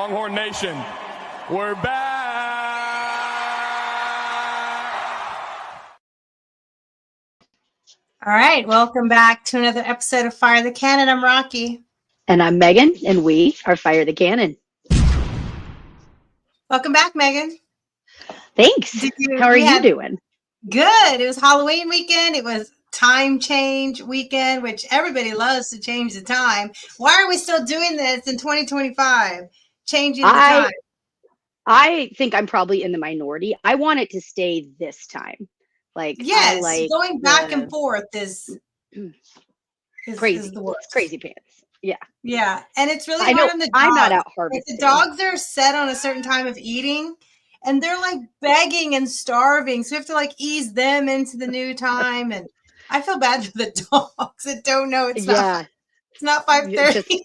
Longhorn Nation, we're back. All right, welcome back to another episode of Fire the Cannon. I'm Rocky. And I'm Megan, and we are Fire the Cannon. Welcome back, Megan. Thanks. How are you doing? Good. It was Halloween weekend. It was time change weekend, which everybody loves to change the time. Why are we still doing this in 2025? Changing the time. I think I'm probably in the minority. I want it to stay this time. Yes, going back and forth is crazy. Is the worst. Crazy pants. Yeah. Yeah. And it's really hard on the dogs. I'm not out harvesting. The dogs are set on a certain time of eating and they're like begging and starving. So we have to like ease them into the new time. And I feel bad for the dogs that don't know it's not 5:30.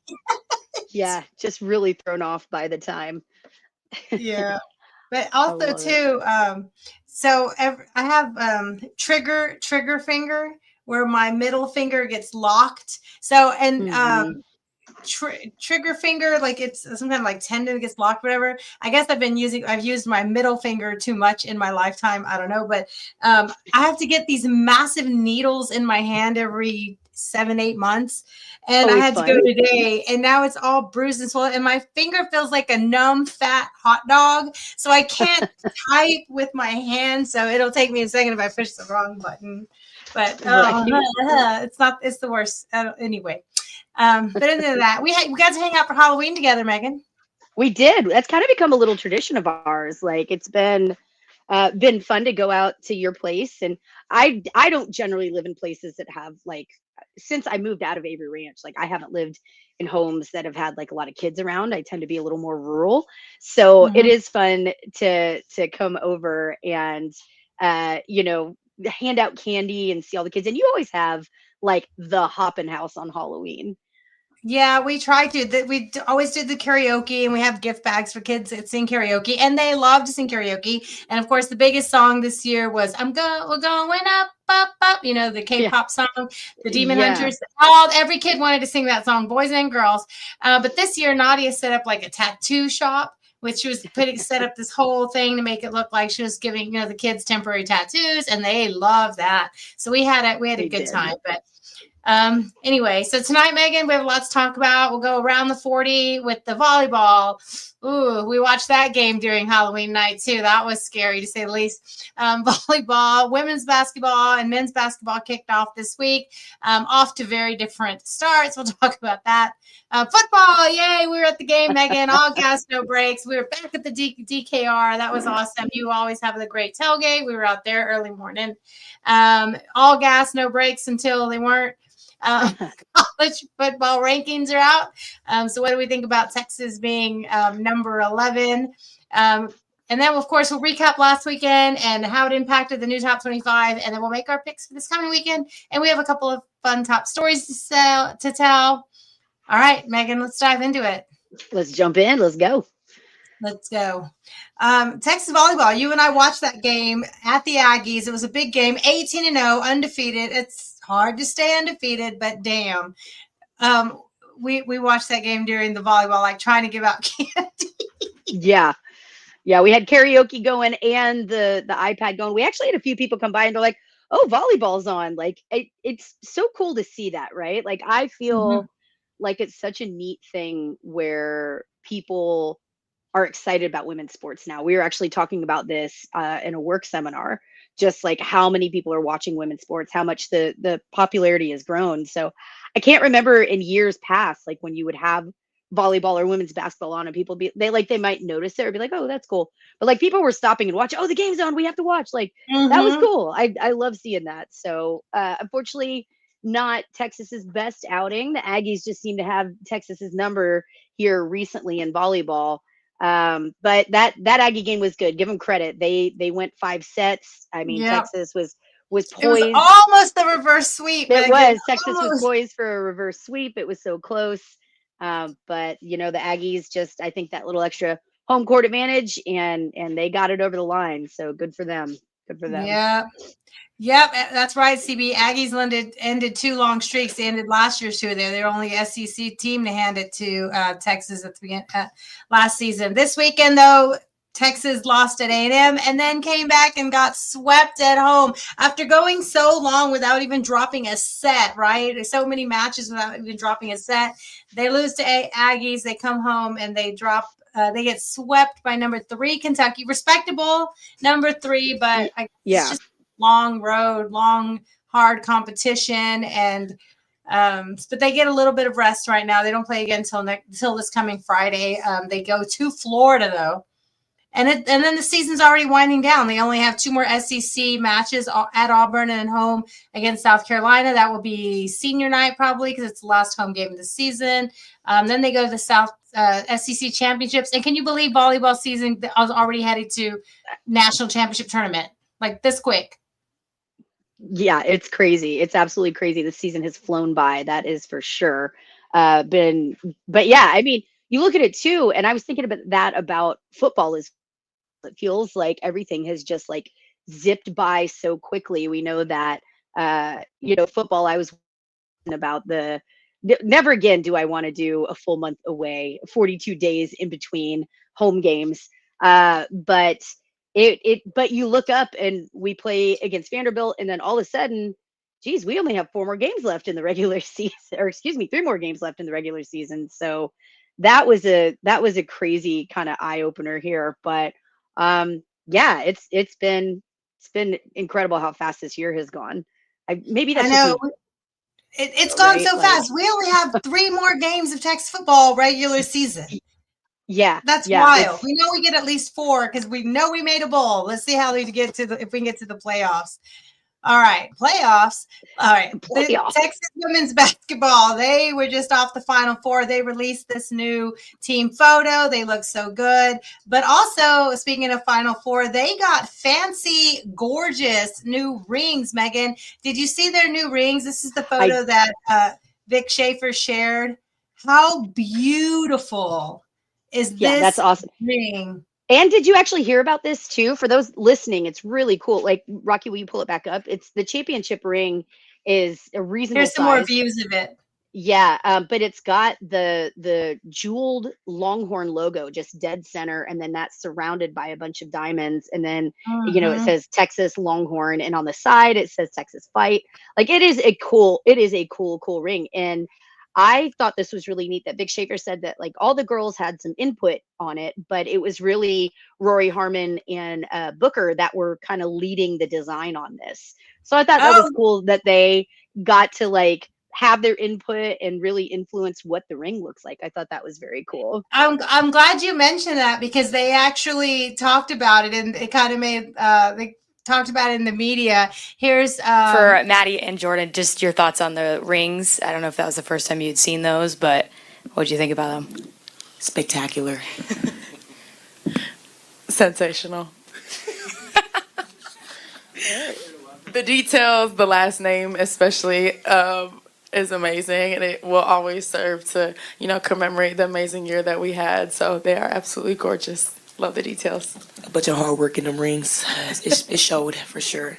Just really thrown off by the time. Yeah. But also too, so I have trigger finger where my middle finger gets locked. So, and trigger finger, like it's some kind of like tendon gets locked, whatever. I guess I've used my middle finger too much in my lifetime. I don't know, but I have to get these massive needles in my hand every 7-8 months. And I had to go today, and now it's all bruised and swollen, and my finger feels like a numb, fat hot dog. So I can't type with my hand. So it'll take me a second if I push the wrong button. But it's the worst. Anyway, but other than that, we got to hang out for Halloween together, Megan. We did. That's kind of become a little tradition of ours. Like it's been fun to go out to your place, and I don't generally live in places that have like, since I moved out of Avery Ranch, like I haven't lived in homes that have had like a lot of kids around. I tend to be a little more rural, so it is fun to come over and hand out candy and see all the kids. And you always have like the hoppin' house on Halloween. Yeah, we try to. We always do the karaoke, and we have gift bags for kids that sing karaoke, and they love to sing karaoke. And of course, the biggest song this year was we're going up, up, up. You know, the K-pop song, the Demon Hunters. Every kid wanted to sing that song, boys and girls. But this year, Nadia set up like a tattoo shop, which she was set up this whole thing to make it look like she was giving the kids temporary tattoos, and they love that. So we had a good time, but. Anyway, so tonight, Megan, we have lots to talk about. We'll go around the 40 with the volleyball. Ooh, we watched that game during Halloween night too. That was scary to say the least. Volleyball, women's basketball, and men's basketball kicked off this week. Off to very different starts. We'll talk about that. Football, yay! We were at the game, Megan. All gas, no breaks. We were back at the DKR. That was awesome. You always have the great tailgate. We were out there early morning. All gas, no breaks until they weren't. College football rankings are out. So what do we think about Texas being number 11? And then, of course, we'll recap last weekend and how it impacted the new top 25. And then we'll make our picks for this coming weekend. And we have a couple of fun top stories to tell. All right, Megan, let's dive into it. Let's jump in. Let's go. Let's go. Texas volleyball. You and I watched that game at the Aggies. It was a big game, 18-0, undefeated. It's hard to stay undefeated, but damn. We watched that game during the volleyball, like trying to give out candy. Yeah, we had karaoke going and the iPad going. We actually had a few people come by and they're like, oh, volleyball's on. Like it's so cool to see that, right? Like I feel like it's such a neat thing where people are excited about women's sports now. We were actually talking about this in a work seminar, just like how many people are watching women's sports, how much the popularity has grown. So I can't remember in years past, like when you would have volleyball or women's basketball on and people they might notice it or be like, oh, that's cool. But like people were stopping and watching, oh, the game's on, we have to watch. Like that was cool. I love seeing that. So unfortunately, not Texas's best outing. The Aggies just seem to have Texas's number here recently in volleyball. But that Aggie game was good. Give them credit. They went 5 sets. I mean, Texas was poised. It was almost the reverse sweep. It was. Texas was poised for a reverse sweep. It was so close. But the Aggies just, I think that little extra home court advantage and they got it over the line. So good for them. Good for them. Yeah. Yep, that's right, CB. Aggies ended 2 long streaks. They ended last year's 2. They're only SEC team to hand it to Texas at the beginning last season. This weekend, though, Texas lost at A&M and then came back and got swept at home after going so long without even dropping a set, right? There's so many matches without even dropping a set. They lose to Aggies. They come home and they drop. They get swept by number 3 Kentucky, respectable number 3, but it's just long road, long, hard competition, and but they get a little bit of rest right now. They don't play again until this coming Friday. They go to Florida though, and then the season's already winding down. They only have 2 more SEC matches at Auburn and home against South Carolina. That will be senior night probably because it's the last home game of the season. Then they go to the SEC championships. And can you believe volleyball season is already headed to national championship tournament like this quick? Yeah, it's crazy. It's absolutely crazy. The season has flown by. That is for sure. But yeah, I mean, you look at it too, and I was thinking about football. It feels like everything has just like zipped by so quickly. We know that, football. I was about never again do I want to do a full month away, 42 days in between home games. But you look up and we play against Vanderbilt, and then all of a sudden, geez, we only have 4 more games left in the regular season, or excuse me, 3 more games left in the regular season. So that was a crazy kind of eye opener here. But yeah, it's been incredible how fast this year has gone. Maybe that's I know. It's gone so fast. We only have 3 more games of Texas football regular season. Yeah, that's wild. We know we get at least 4 because we know we made a bowl. Let's see how we get if we can get to the playoffs. All right, playoffs. All right, Texas women's basketball. They were just off the Final Four. They released this new team photo. They look so good. But also, speaking of Final Four, they got fancy, gorgeous new rings. Megan, did you see their new rings? This is the photo that Vic Schaefer shared. How beautiful is this? Yeah, that's awesome. Ring? And did you actually hear about this too? For those listening, it's really cool. Like, Rocky, will you pull it back up? It's the championship ring is a reasonable Here's some size. more views of it. Yeah, but it's got the jeweled Longhorn logo just dead center, and then that's surrounded by a bunch of diamonds, and then it says Texas Longhorn, and on the side it says Texas Fight. Like, it is a cool ring. And I thought this was really neat that Vic Schaefer said that like all the girls had some input on it, but it was really Rory Harmon and Booker that were kind of leading the design on this. So I thought that was cool that they got to like have their input and really influence what the ring looks like. I thought that was very cool. I'm glad you mentioned that because they actually talked about it, and it kind of made they talked about it in the media. Here's for Maddie and Jordan, just your thoughts on the rings. I don't know if that was the first time you'd seen those, but what did you think about them? Spectacular. Sensational. The details, the last name especially, is amazing, and it will always serve to, commemorate the amazing year that we had. So they are absolutely gorgeous. Love the details. A bunch of hard work in them rings. It showed for sure.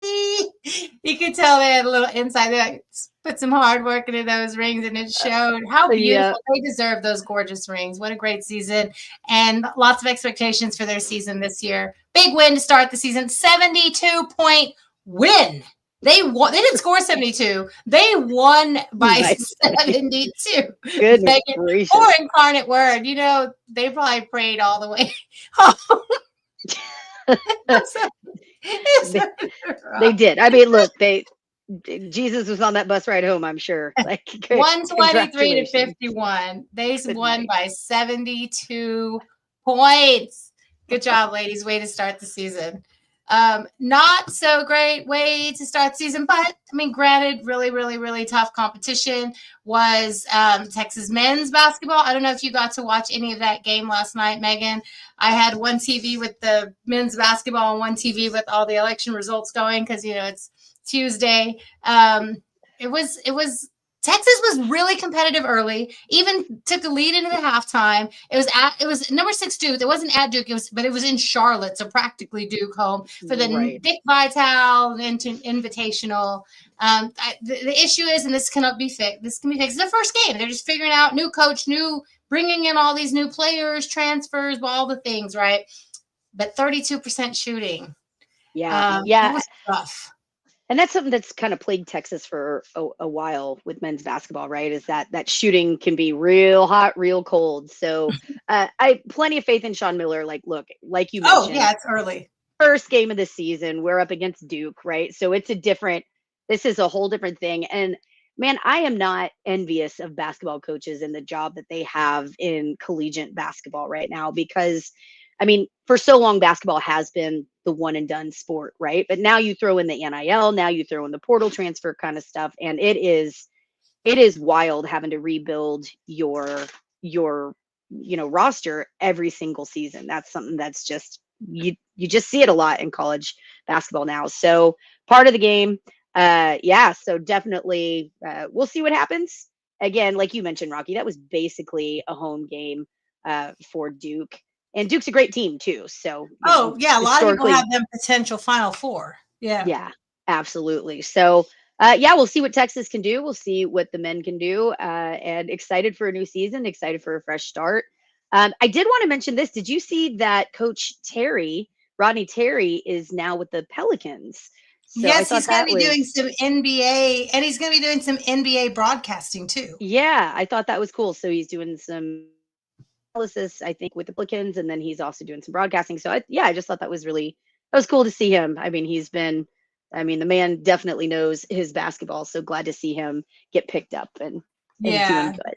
You could tell they had a little insight. They like, put some hard work into those rings, and it showed. How beautiful. Yeah. They deserve those gorgeous rings. What a great season, and lots of expectations for their season this year. Big win to start the season. 72-point win. They won. They didn't score 72. They won by 72. Goodness gracious. Poor incarnate word. They probably prayed all the way home. They did. I mean, look, Jesus was on that bus ride home, I'm sure. Like 123 to 51. They won by 72 points. Good job, ladies. Way to start the season. Not so great way to start the season, but I mean, granted, really, really, really tough competition was Texas men's basketball. I don't know if you got to watch any of that game last night, Megan. I had one TV with the men's basketball and one TV with all the election results going because it's Tuesday. It was Texas was really competitive early, even took a lead into the halftime. It was number 6 Duke. It wasn't at Duke, but it was in Charlotte, so practically Duke home for the Right. Dick Vitale Invitational. The issue is, and this cannot be fixed. This can be fixed. It's the first game. They're just figuring out new coach, bringing in all these new players, transfers, all the things, right? But 32% shooting. Yeah. That was rough. And that's something that's kind of plagued Texas for a while with men's basketball, right? Is that shooting can be real hot, real cold. So I plenty of faith in Sean Miller. Like, look, like you mentioned, Oh, yeah, it's early. first game of the season, we're up against Duke, right? So this is a whole different thing. And man, I am not envious of basketball coaches and the job that they have in collegiate basketball right now, because I mean, for so long, basketball has been the one and done sport, right? But now you throw in the NIL, now you throw in the portal transfer kind of stuff, and it is wild having to rebuild your roster every single season. That's something that's just you just see it a lot in college basketball now. So part of the game, so definitely we'll see what happens. Again, like you mentioned, Rocky, that was basically a home game for Duke. And Duke's a great team too. So a lot of people have them potential Final Four. Yeah, absolutely. So we'll see what Texas can do. We'll see what the men can do. And excited for a new season, excited for a fresh start. I did want to mention this. Did you see that Coach Rodney Terry, is now with the Pelicans? So yes, he's going to be doing some NBA, and he's going to be doing some NBA broadcasting too. Yeah, I thought that was cool. So he's doing some analysis, I think, with the Pelicans, and then he's also doing some broadcasting. So I just thought that was cool to see him. I mean, the man definitely knows his basketball. So glad to see him get picked up and doing good.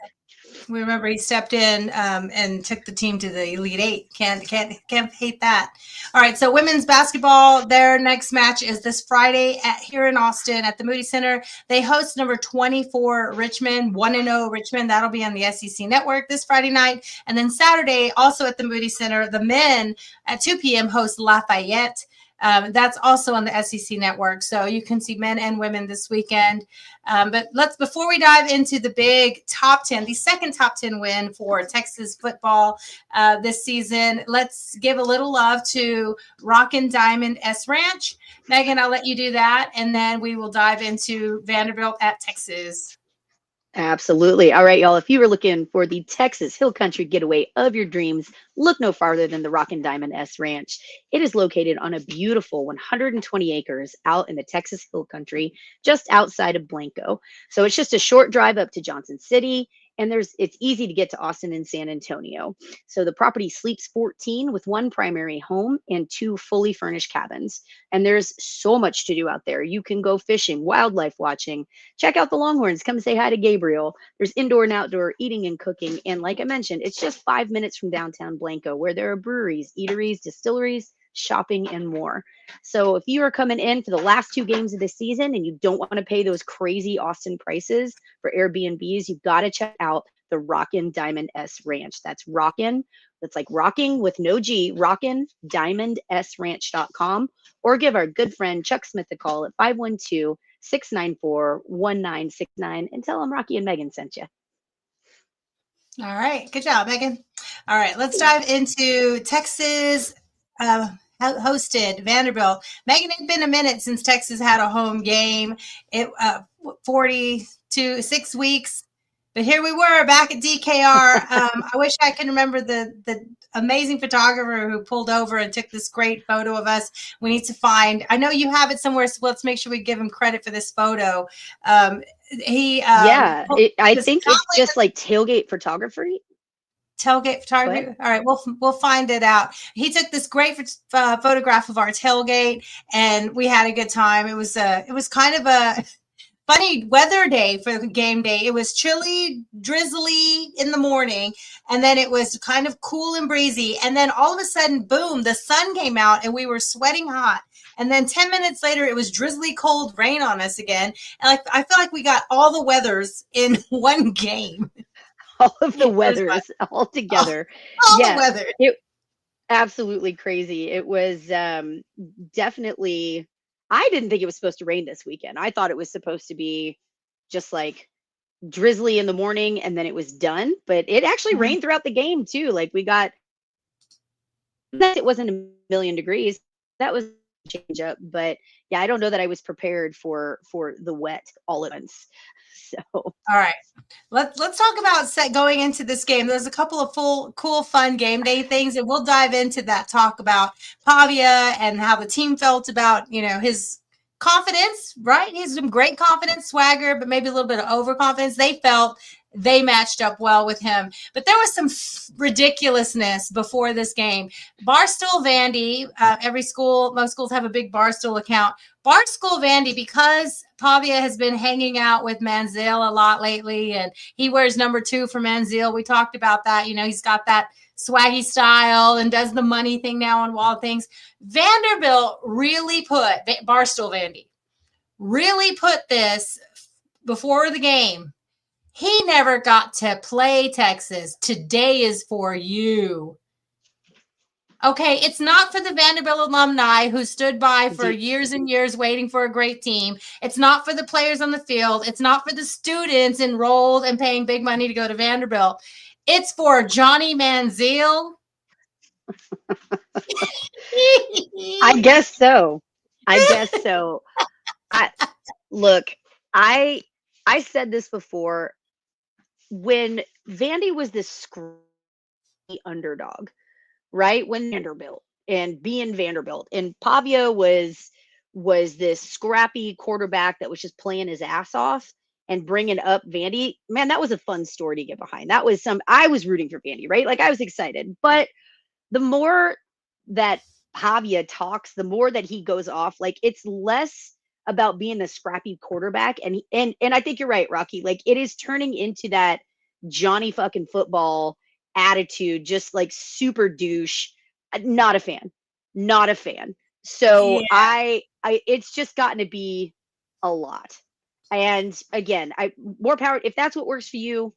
We remember he stepped in and took the team to the Elite Eight. Can't hate that. All right, so women's basketball, their next match is this Friday here in Austin at the Moody Center. They host number 24 Richmond, 1-0 Richmond. That'll be on the SEC Network this Friday night. And then Saturday, also at the Moody Center, the men at 2 p.m. host Lafayette. That's also on the SEC Network, so you can see men and women this weekend. But before we dive into the big top 10, the second top 10 win for Texas football this season, let's give a little love to Rockin' Diamond S Ranch. Megan, I'll let you do that, and then we will dive into Vanderbilt at Texas. Absolutely. All right, y'all. If you were looking for the Texas Hill Country getaway of your dreams, look no farther than the Rockin' Diamond S Ranch. It is located on a beautiful 120 acres out in the Texas Hill Country, just outside of Blanco. So it's just a short drive up to Johnson City, and it's easy to get to Austin and San Antonio. So the property sleeps 14 with one primary home and 2 fully furnished cabins. And there's so much to do out there. You can go fishing, wildlife watching, check out the Longhorns, come say hi to Gabriel. There's indoor and outdoor eating and cooking. And like I mentioned, it's just 5 minutes from downtown Blanco, where there are breweries, eateries, distilleries, shopping, and more. So if you are coming in for the last 2 games of the season and you don't want to pay those crazy Austin prices for Airbnbs, you've got to check out the Rockin' Diamond S Ranch. That's Rockin'. That's like rocking with no G, rockindiamondsranch.com, or give our good friend Chuck Smith a call at 512-694-1969 and tell him Rocky and Megan sent you. All right. Good job, Megan. All right. Let's dive into Texas hosted Vanderbilt. Megan, it's been a minute since Texas had a home game. It 6 weeks. But here we were back at DKR. I wish I could remember the amazing photographer who pulled over and took this great photo of us. We need to find, I know you have it somewhere, so let's make sure we give him credit for this photo. I think it's just like tailgate photography. Tailgate photography. All right, we'll find it out. He took this great photograph of our tailgate, and we had a good time. It was kind of a funny weather day for the game day. It was chilly, drizzly in the morning, and then it was kind of cool and breezy. And then all of a sudden, boom, the sun came out and we were sweating hot. And then 10 minutes later, it was drizzly, cold rain on us again. And I feel like we got all the weathers in one game. All of the weathers all together. All the weather. Absolutely crazy. It was definitely, I didn't think it was supposed to rain this weekend. I thought it was supposed to be just like drizzly in the morning and then it was done. But it actually Mhm. rained throughout the game too. Like we got, it wasn't a million degrees. That was a change up. But yeah, I don't know that I was prepared for the wet all at once. So All right. Let's talk about going into this game. There's a couple of cool, fun game day things, and we'll dive into that. Talk about Pavia and how the team felt about his confidence. Right, he has some great confidence, swagger, but maybe a little bit of overconfidence. They felt they matched up well with him, but there was some ridiculousness before this game. Barstool Vandy, most schools have a big Barstool account. Barstool Vandy, because Pavia has been hanging out with Manziel a lot lately, and he wears number 2 for Manziel. We talked about that. He's got that swaggy style and does the money thing now on wall things. Vanderbilt really put Barstool Vandy really put this before the game. He never got to play Texas. Today is for you. Okay, it's not for the Vanderbilt alumni who stood by for years and years waiting for a great team. It's not for the players on the field. It's not for the students enrolled and paying big money to go to Vanderbilt. It's for Johnny Manziel. I guess so. Look, I said this before. When Vandy was this screwy underdog, right? When Vanderbilt and being Vanderbilt, and Pavia was this scrappy quarterback that was just playing his ass off and bringing up Vandy. Man, that was a fun story to get behind. I was rooting for Vandy, right? Like I was excited. But the more that Pavia talks, the more that he goes off, like it's less about being the scrappy quarterback. And I think you're right, Rocky. Like it is turning into that Johnny fucking football attitude, just like super douche. Not a fan. So Yeah. it's just gotten to be a lot. And again, more power. If that's what works for you,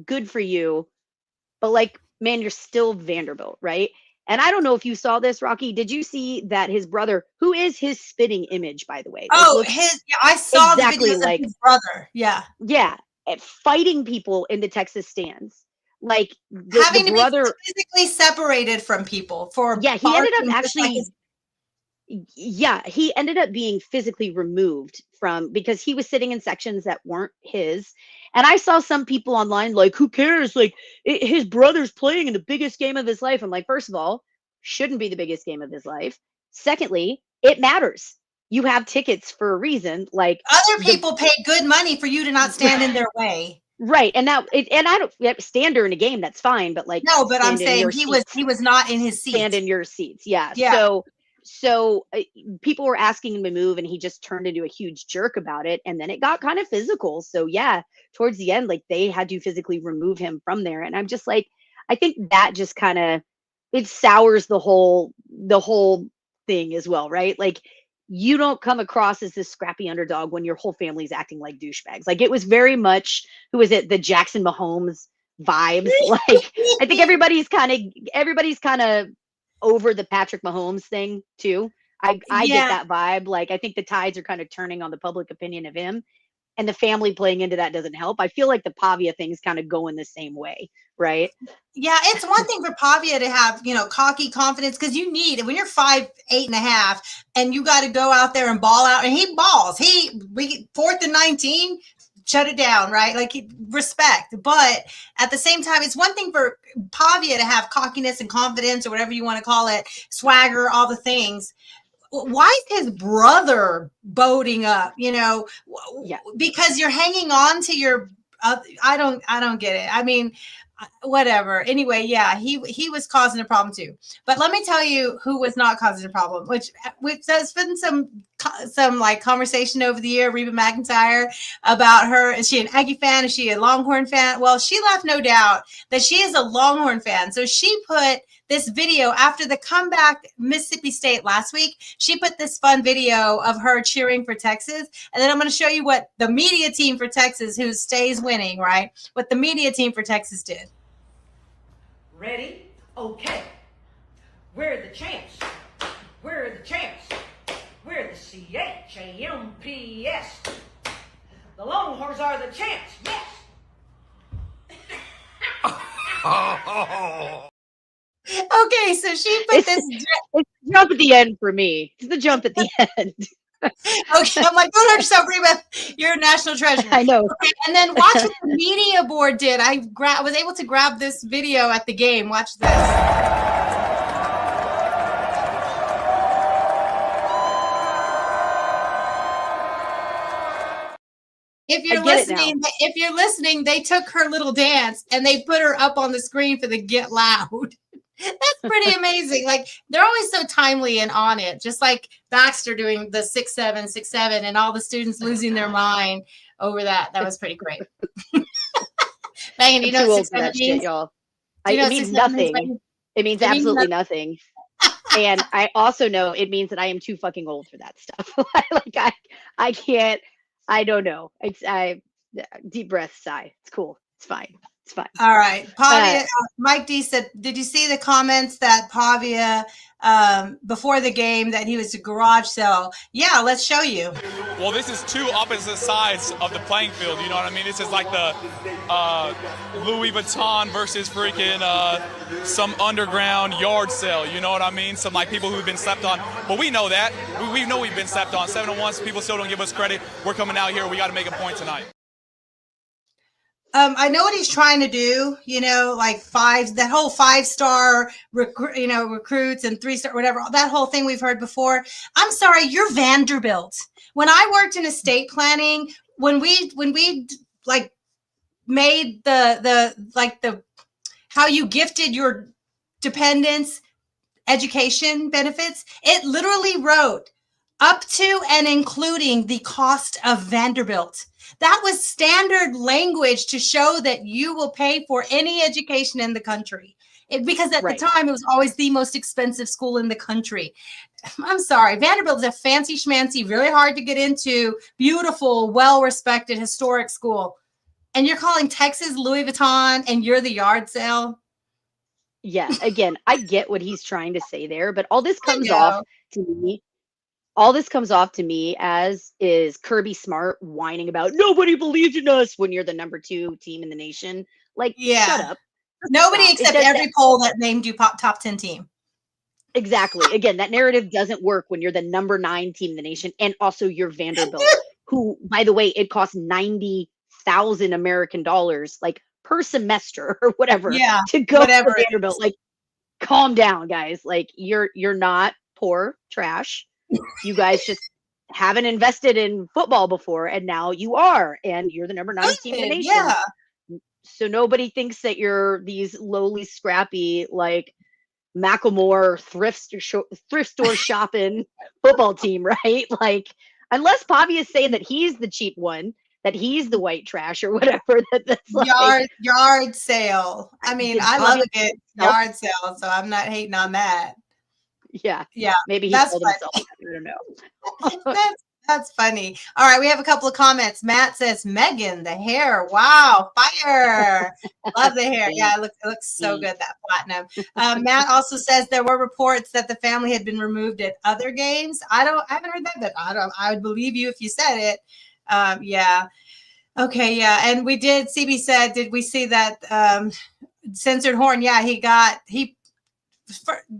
good for you. But like, man, you're still Vanderbilt, right? And I don't know if you saw this, Rocky. Did you see that his brother, who is his spitting image, by the way, like Oh, looks I saw the exactly videos of like, his brother. Yeah. yeah, fighting people in the Texas stands. Like the Having to be brother, physically separated from people for yeah, he ended up barking just like actually, his. yeah, he ended up being physically removed from, because he was sitting in sections that weren't his. And I saw some people online like, who cares? Like his brother's playing in the biggest game of his life. I'm like, first of all, shouldn't be the biggest game of his life. Secondly, it matters. You have tickets for a reason. Like Other the people pay good money for you to not stand in their way. right, and I don't stand during a game. That's fine, but like No, but I'm stand in saying your he was seats. not in his Stand seat. in your seats. Yeah. Yeah. So people were asking him to move, and he just turned into a huge jerk about it. And then it got kind of physical. So yeah, towards the end, like they had to physically remove him from there. And I'm just like, I think that just kind of, it sours the whole thing as well, right? Like you don't come across as this scrappy underdog when your whole family's acting like douchebags. Like it was very much, who is it? The Jackson Mahomes vibes. Like I think everybody's kind of over the Patrick Mahomes thing too. I get Yeah. that vibe. Like I think the tides are kind of turning on the public opinion of him, and the family playing into that doesn't help. I feel like the Pavia thing's kind of going the same way, right? Yeah, it's one thing for Pavia to have, cocky confidence, because you need it when you're 5'8.5" and you got to go out there and ball out, and he balls. We 4th and 19, shut it down, right? Like respect. But at the same time, it's one thing for Pavia to have cockiness and confidence, or whatever you want to call it, swagger, all the things. Why is his brother boating up? Yeah. Because you're hanging on to your. I don't get it. I mean, whatever. Anyway, yeah, he was causing a problem too. But let me tell you who was not causing a problem, which there's been some like conversation over the year. Reba McEntire, about her. Is she an Aggie fan? Is she a Longhorn fan? Well, she left no doubt that she is a Longhorn fan. So she put this video after the comeback Mississippi State last week. She put this fun video of her cheering for Texas. And then I'm going to show you what the media team for Texas, who stays winning, right? What the media team for Texas did. Ready? Okay. We're the champs. We're the champs. We're the CHAMPS. The Longhorns are the champs. Yes. Okay, so she put this. It's the jump at the end for me. It's the jump at the end. Okay, I'm like, don't hurt yourself, Reba. You're a national treasure. I know. Okay, and then watch what the media board did. I was able to grab this video at the game. Watch this. If you're listening, they took her little dance and they put her up on the screen for the Get Loud. That's pretty amazing. Like, they're always so timely and on it. Just like Baxter doing the 6-7, 6-7, and all the students losing their mind over that. That was pretty great. Megan, do you know what 6-7 means? Y'all. It means nothing. It means absolutely nothing. And I also know it means that I am too fucking old for that stuff. Like I can't. I don't know. Deep breath, sigh. It's cool. It's fine. It's fine. All right. Pavia, Mike D said, did you see the comments that Pavia, before the game, that he was a garage sale? Yeah, let's show you. Well, this is two opposite sides of the playing field. You know what I mean? This is like the Louis Vuitton versus freaking some underground yard sale. You know what I mean? Some like people who've been slept on. But we know that. We know we've been slept on. 7-1. People still don't give us credit. We're coming out here. We got to make a point tonight. I know what he's trying to do, like that whole 5-star, recruits and 3-star, whatever, that whole thing we've heard before. I'm sorry, you're Vanderbilt. When I worked in estate planning, when we like made the how you gifted your dependents education benefits, it literally wrote up to and including the cost of Vanderbilt. That was standard language to show that you will pay for any education in the country. Because at the time, it was always the most expensive school in the country. I'm sorry. Vanderbilt is a fancy schmancy, really hard to get into, beautiful, well-respected, historic school. And you're calling Texas Louis Vuitton and you're the yard sale? Yeah, again, I get what he's trying to say there, but all this comes off to me. All this comes off to me as is Kirby Smart whining about nobody believed in us when you're the number 2 team in the nation. Like, shut up. Nobody except every poll that named you top 10 team. Exactly. Again, that narrative doesn't work when you're the number 9 team in the nation, and also you're Vanderbilt, who, by the way, it costs $90,000 American dollars, like per semester or whatever, to go to Vanderbilt. Like, calm down, guys. Like, you're not poor trash. You guys just haven't invested in football before, and now you are, and you're the number 9 team in the nation. Yeah. So nobody thinks that you're these lowly, scrappy, like Macklemore thrift store shopping football team, right? Like, unless Pavi is saying that he's the cheap one, that he's the white trash or whatever. That's like yard sale. I mean, I love a good yard sale, so I'm not hating on that. Yeah. Maybe he told himself. I don't know. That's funny. All right, we have a couple of comments. Matt says, Megan, the hair. Wow, fire. Love the hair. Yeah, it looks so good, that platinum. Matt also says there were reports that the family had been removed at other games. I haven't heard that, but I would believe you if you said it. Yeah. Okay, yeah. And we did, CB said, did we see that censored horn? Yeah,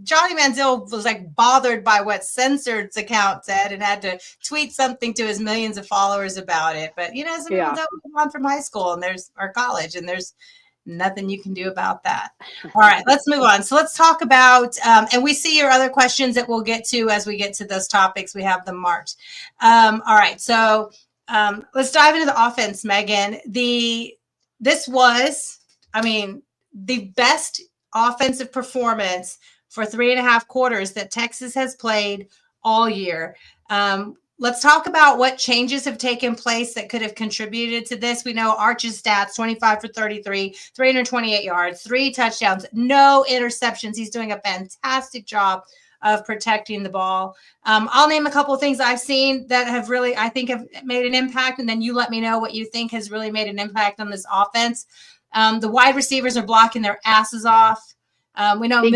Johnny Manziel was like bothered by what Censored's account said and had to tweet something to his millions of followers about it. But some people don't move on from high school or college, and there's nothing you can do about that. All right, let's move on. So let's talk about, and we see your other questions that we'll get to as we get to those topics. We have them marked. All right, so let's dive into the offense, Megan. This was, the best offensive performance for 3.5 quarters that Texas has played all year. Let's talk about what changes have taken place that could have contributed to this. We know Arch's stats, 25 for 33, 328 yards, 3 touchdowns, no interceptions. He's doing a fantastic job of protecting the ball. I'll name a couple of things I've seen that have really, I think, have made an impact, and then you let me know what you think has really made an impact on this offense. The wide receivers are blocking their asses off. We know big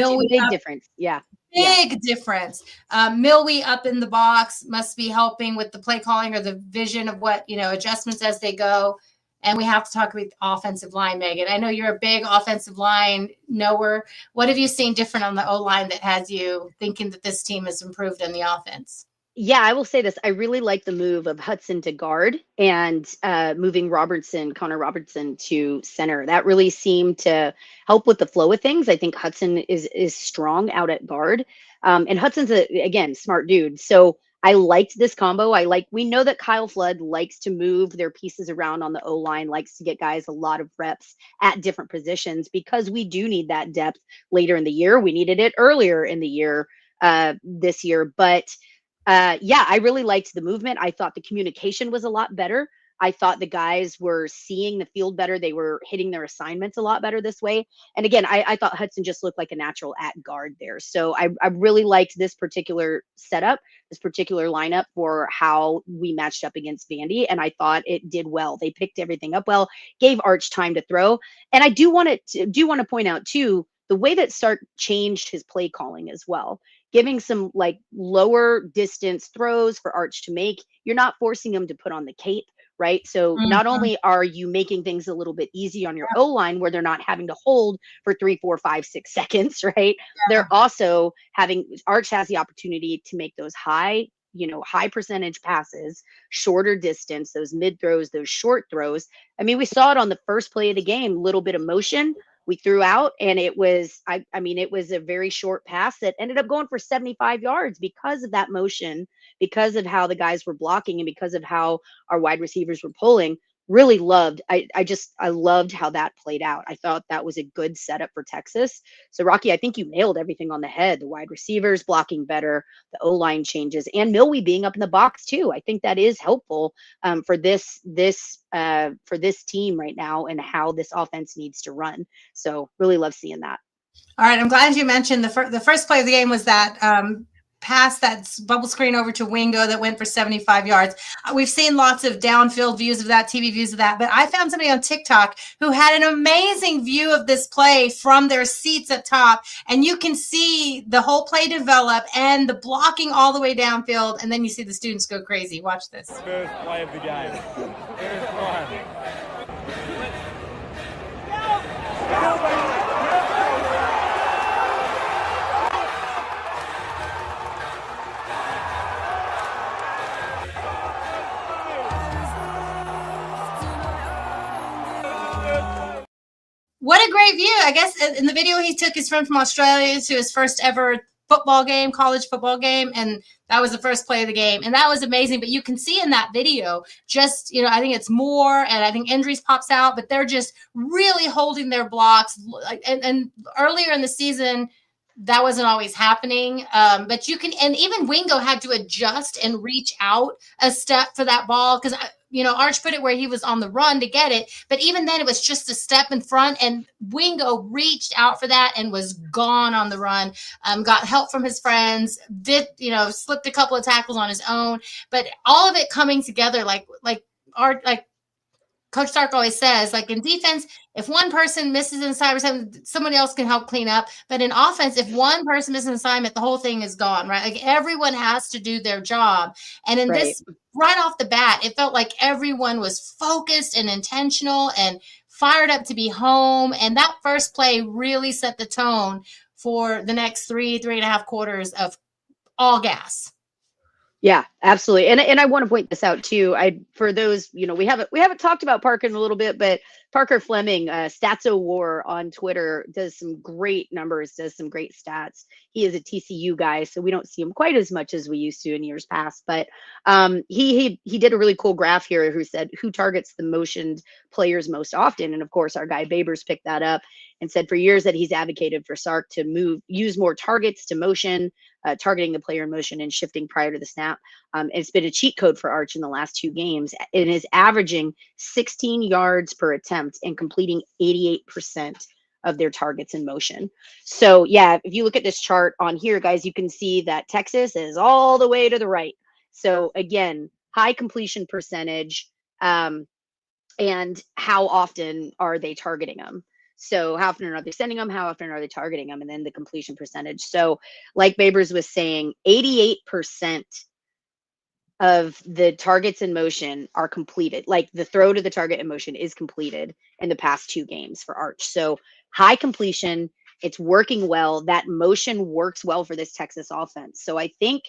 difference. Yeah. Big difference. Milwee up in the box must be helping with the play calling or the vision of what, adjustments as they go. And we have to talk about the offensive line, Megan. I know you're a big offensive line knower. What have you seen different on the O-line that has you thinking that this team has improved in the offense? Yeah, I will say this. I really like the move of Hudson to guard and moving Connor Robertson to center. That really seemed to help with the flow of things. I think Hudson is strong out at guard. And Hudson's, again, smart dude. So I liked this combo. We know that Kyle Flood likes to move their pieces around on the O-line, likes to get guys a lot of reps at different positions because we do need that depth later in the year. We needed it earlier in the year this year. But yeah, I really liked the movement. I thought the communication was a lot better. I thought the guys were seeing the field better. They were hitting their assignments a lot better this way. And again, I thought Hudson just looked like a natural at guard there. So I really liked this particular setup, this particular lineup for how we matched up against Vandy. And I thought it did well. They picked everything up well, gave Arch time to throw. And I do want to point out too, the way that Stark changed his play calling as well, giving some like lower distance throws for Arch to make. You're not forcing him to put on the cape, right? So not only are you making things a little bit easy on your O-line where they're not having to hold for 3, 4, 5, 6 seconds, right? They're also Arch has the opportunity to make those high percentage passes, shorter distance, those mid throws, those short throws. I mean, we saw it on the first play of the game, little bit of motion we threw out, and it was, it was a very short pass that ended up going for 75 yards because of that motion, because of how the guys were blocking, and because of how our wide receivers were pulling. Really loved. I loved how that played out. I thought that was a good setup for Texas. So Rocky, I think you nailed everything on the head. The wide receivers blocking better, the O-line changes, and Milwee being up in the box too. I think that is helpful for this team right now and how this offense needs to run. So really love seeing that. All right, I'm glad you mentioned the first play of the game was that pass, that bubble screen over to Wingo that went for 75 yards. We've seen lots of downfield views of that, TV views of that, but I found somebody on TikTok who had an amazing view of this play from their seats up top, and you can see the whole play develop and the blocking all the way downfield, and then you see the students go crazy. Watch this. First play of the game. Here's one. What a great view. I guess in the video he took his friend from Australia to his first ever football game, college football game, and that was the first play of the game. And that was amazing. But you can see in that video just, I think it's Moore, and I think Indries pops out, but they're just really holding their blocks. And earlier in the season, that wasn't always happening. But you can, and even Wingo had to adjust and reach out a step for that ball because, Arch put it where he was on the run to get it. But even then, it was just a step in front, and Wingo reached out for that and was gone on the run. Got help from his friends, slipped a couple of tackles on his own. But all of it coming together, like Coach Stark always says, like in defense, if one person misses an assignment, somebody else can help clean up. But in offense, if one person misses an assignment, the whole thing is gone, right? Like everyone has to do their job. And in this, right off the bat, it felt like everyone was focused and intentional and fired up to be home. And that first play really set the tone for the next 3.5 quarters of all gas. Yeah, absolutely. And I want to point this out too. For those, we haven't talked about Parker in a little bit, but Parker Fleming, Statso War on Twitter, does some great numbers, does some great stats. He is a TCU guy, so we don't see him quite as much as we used to in years past. But he did a really cool graph here who said who targets the motioned players most often. And of course, our guy Babers picked that up and said for years that he's advocated for Sark to use more targets to motion, targeting the player in motion and shifting prior to the snap. It's been a cheat code for Arch in the last 2 games. It is averaging 16 yards per attempt and completing 88% of their targets in motion. So yeah, if you look at this chart on here, guys, you can see that Texas is all the way to the right. So again, high completion percentage, and how often are they targeting them? So how often are they sending them? How often are they targeting them? And then the completion percentage. So like Babers was saying, 88% of the targets in motion are completed. Like the throw to the target in motion is completed in the past 2 games for Arch. So high completion, it's working well. That motion works well for this Texas offense. So I think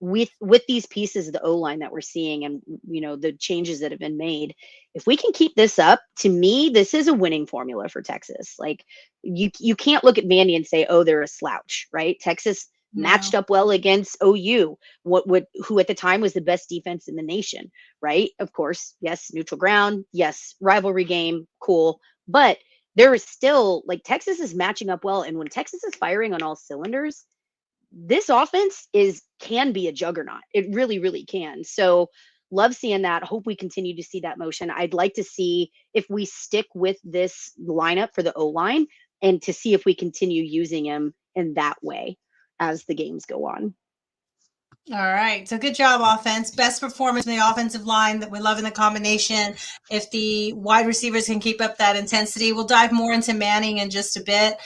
with these pieces of the O-line that we're seeing and the changes that have been made, if we can keep this up, to me, this is a winning formula for Texas. Like you can't look at Vandy and say, oh, they're a slouch, right? Texas matched up well against OU, who at the time was the best defense in the nation, right? Of course, yes, neutral ground, yes, rivalry game, cool. But there is still, like, Texas is matching up well. And when Texas is firing on all cylinders, this offense can be a juggernaut. It really, really can. So love seeing that. Hope we continue to see that motion. I'd like to see if we stick with this lineup for the O-line and to see if we continue using him in that way as the games go on. All right. So good job, offense. Best performance in the offensive line that we love in the combination. If the wide receivers can keep up that intensity, we'll dive more into Manning in just a bit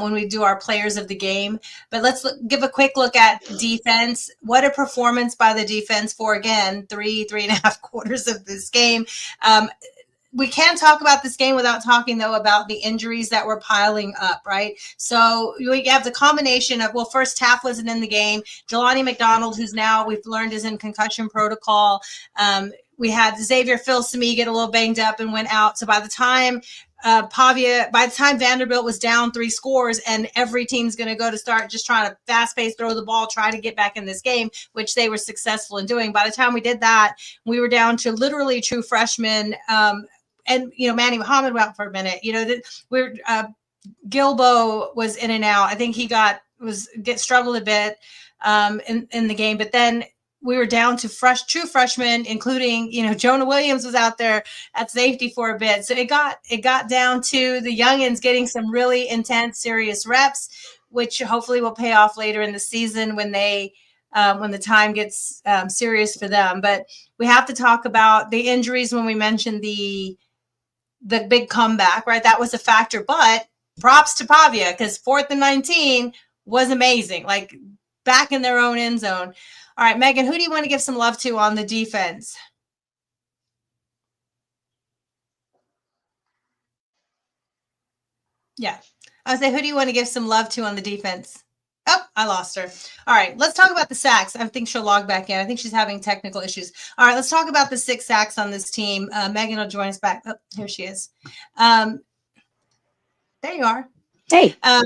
when we do our players of the game. But let's give a quick look at defense. What a performance by the defense for, again, three and a half quarters of this game. We can't talk about this game without talking, though, about the injuries that were piling up, right? So we have the combination of, well, first Taft wasn't in the game. Jelani McDonald, who's now we've learned is in concussion protocol. We had Xavier Phil-Sami get a little banged up and went out. So by the time Vanderbilt was down 3 scores and every team's going to go to start just trying to fast-paced throw the ball, try to get back in this game, which they were successful in doing. By the time we did that, we were down to literally true freshmen. And, Manny Muhammad went out for a minute. Gilbo was in and out. I think he struggled a bit in the game. But then we were down to true freshmen, including, Jonah Williams was out there at safety for a bit. So it got down to the youngins getting some really intense, serious reps, which hopefully will pay off later in the season when the time gets serious for them. But we have to talk about the injuries when we mentioned the big comeback, right? That was a factor, but props to Pavia because 4th and 19 was amazing, like back in their own end zone. All right, Megan, who do you want to give some love to on the defense? Yeah, I would say, who do you want to give some love to on the defense? Oh, I lost her. All right, let's talk about the sacks. I think she'll log back in. I think she's having technical issues. All right, let's talk about the 6 sacks on this team. Megan will join us back. Oh, here she is. There you are. Hey. I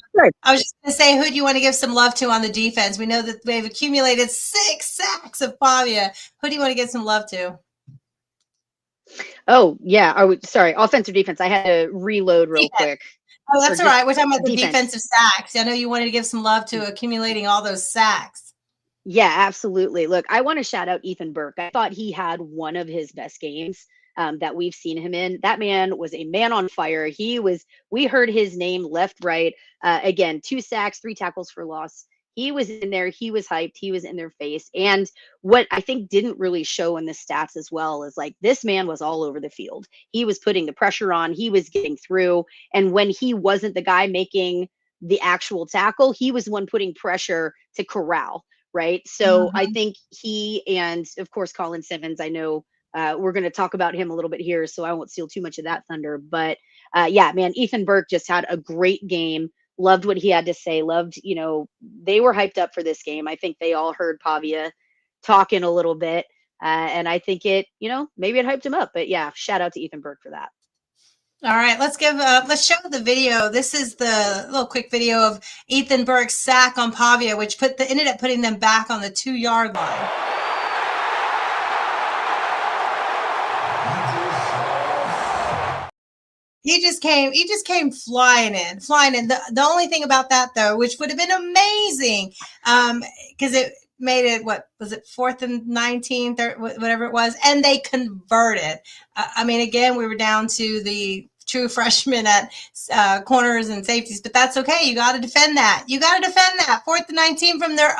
was just going to say, who do you want to give some love to on the defense? We know that they've accumulated 6 sacks of Pavia. Who do you want to give some love to? Oh, yeah. Sorry, offensive defense. I had to reload real quick. Oh, that's all right. We're talking about the defensive sacks. I know you wanted to give some love to accumulating all those sacks. Yeah, absolutely. Look, I want to shout out Ethan Burke. I thought he had one of his best games that we've seen him in. That man was a man on fire. We heard his name left, right. Again, 2 sacks, 3 tackles for loss. He was in there. He was hyped. He was in their face. And what I think didn't really show in the stats as well is, like, this man was all over the field. He was putting the pressure on. He was getting through. And when he wasn't the guy making the actual tackle, he was the one putting pressure to corral, right? So I think he, and of course, Colin Simmons, I know we're going to talk about him a little bit here, so I won't steal too much of that thunder. But yeah, man, Ethan Burke just had a great game. Loved what he had to say. Loved, they were hyped up for this game. I think they all heard Pavia talking a little bit. And I think it, maybe it hyped him up. But yeah, shout out to Ethan Burke for that. All right, let's show the video. This is the little quick video of Ethan Burke's sack on Pavia, which ended up putting them back on the 2-yard line. He just came flying in. The only thing about that, though, which would have been amazing, because it made it, what was it, 4th and 19, whatever it was, and they converted. I mean, again, we were down to the true freshmen at corners and safeties, but that's okay. You got to defend that. 4th and 19 from their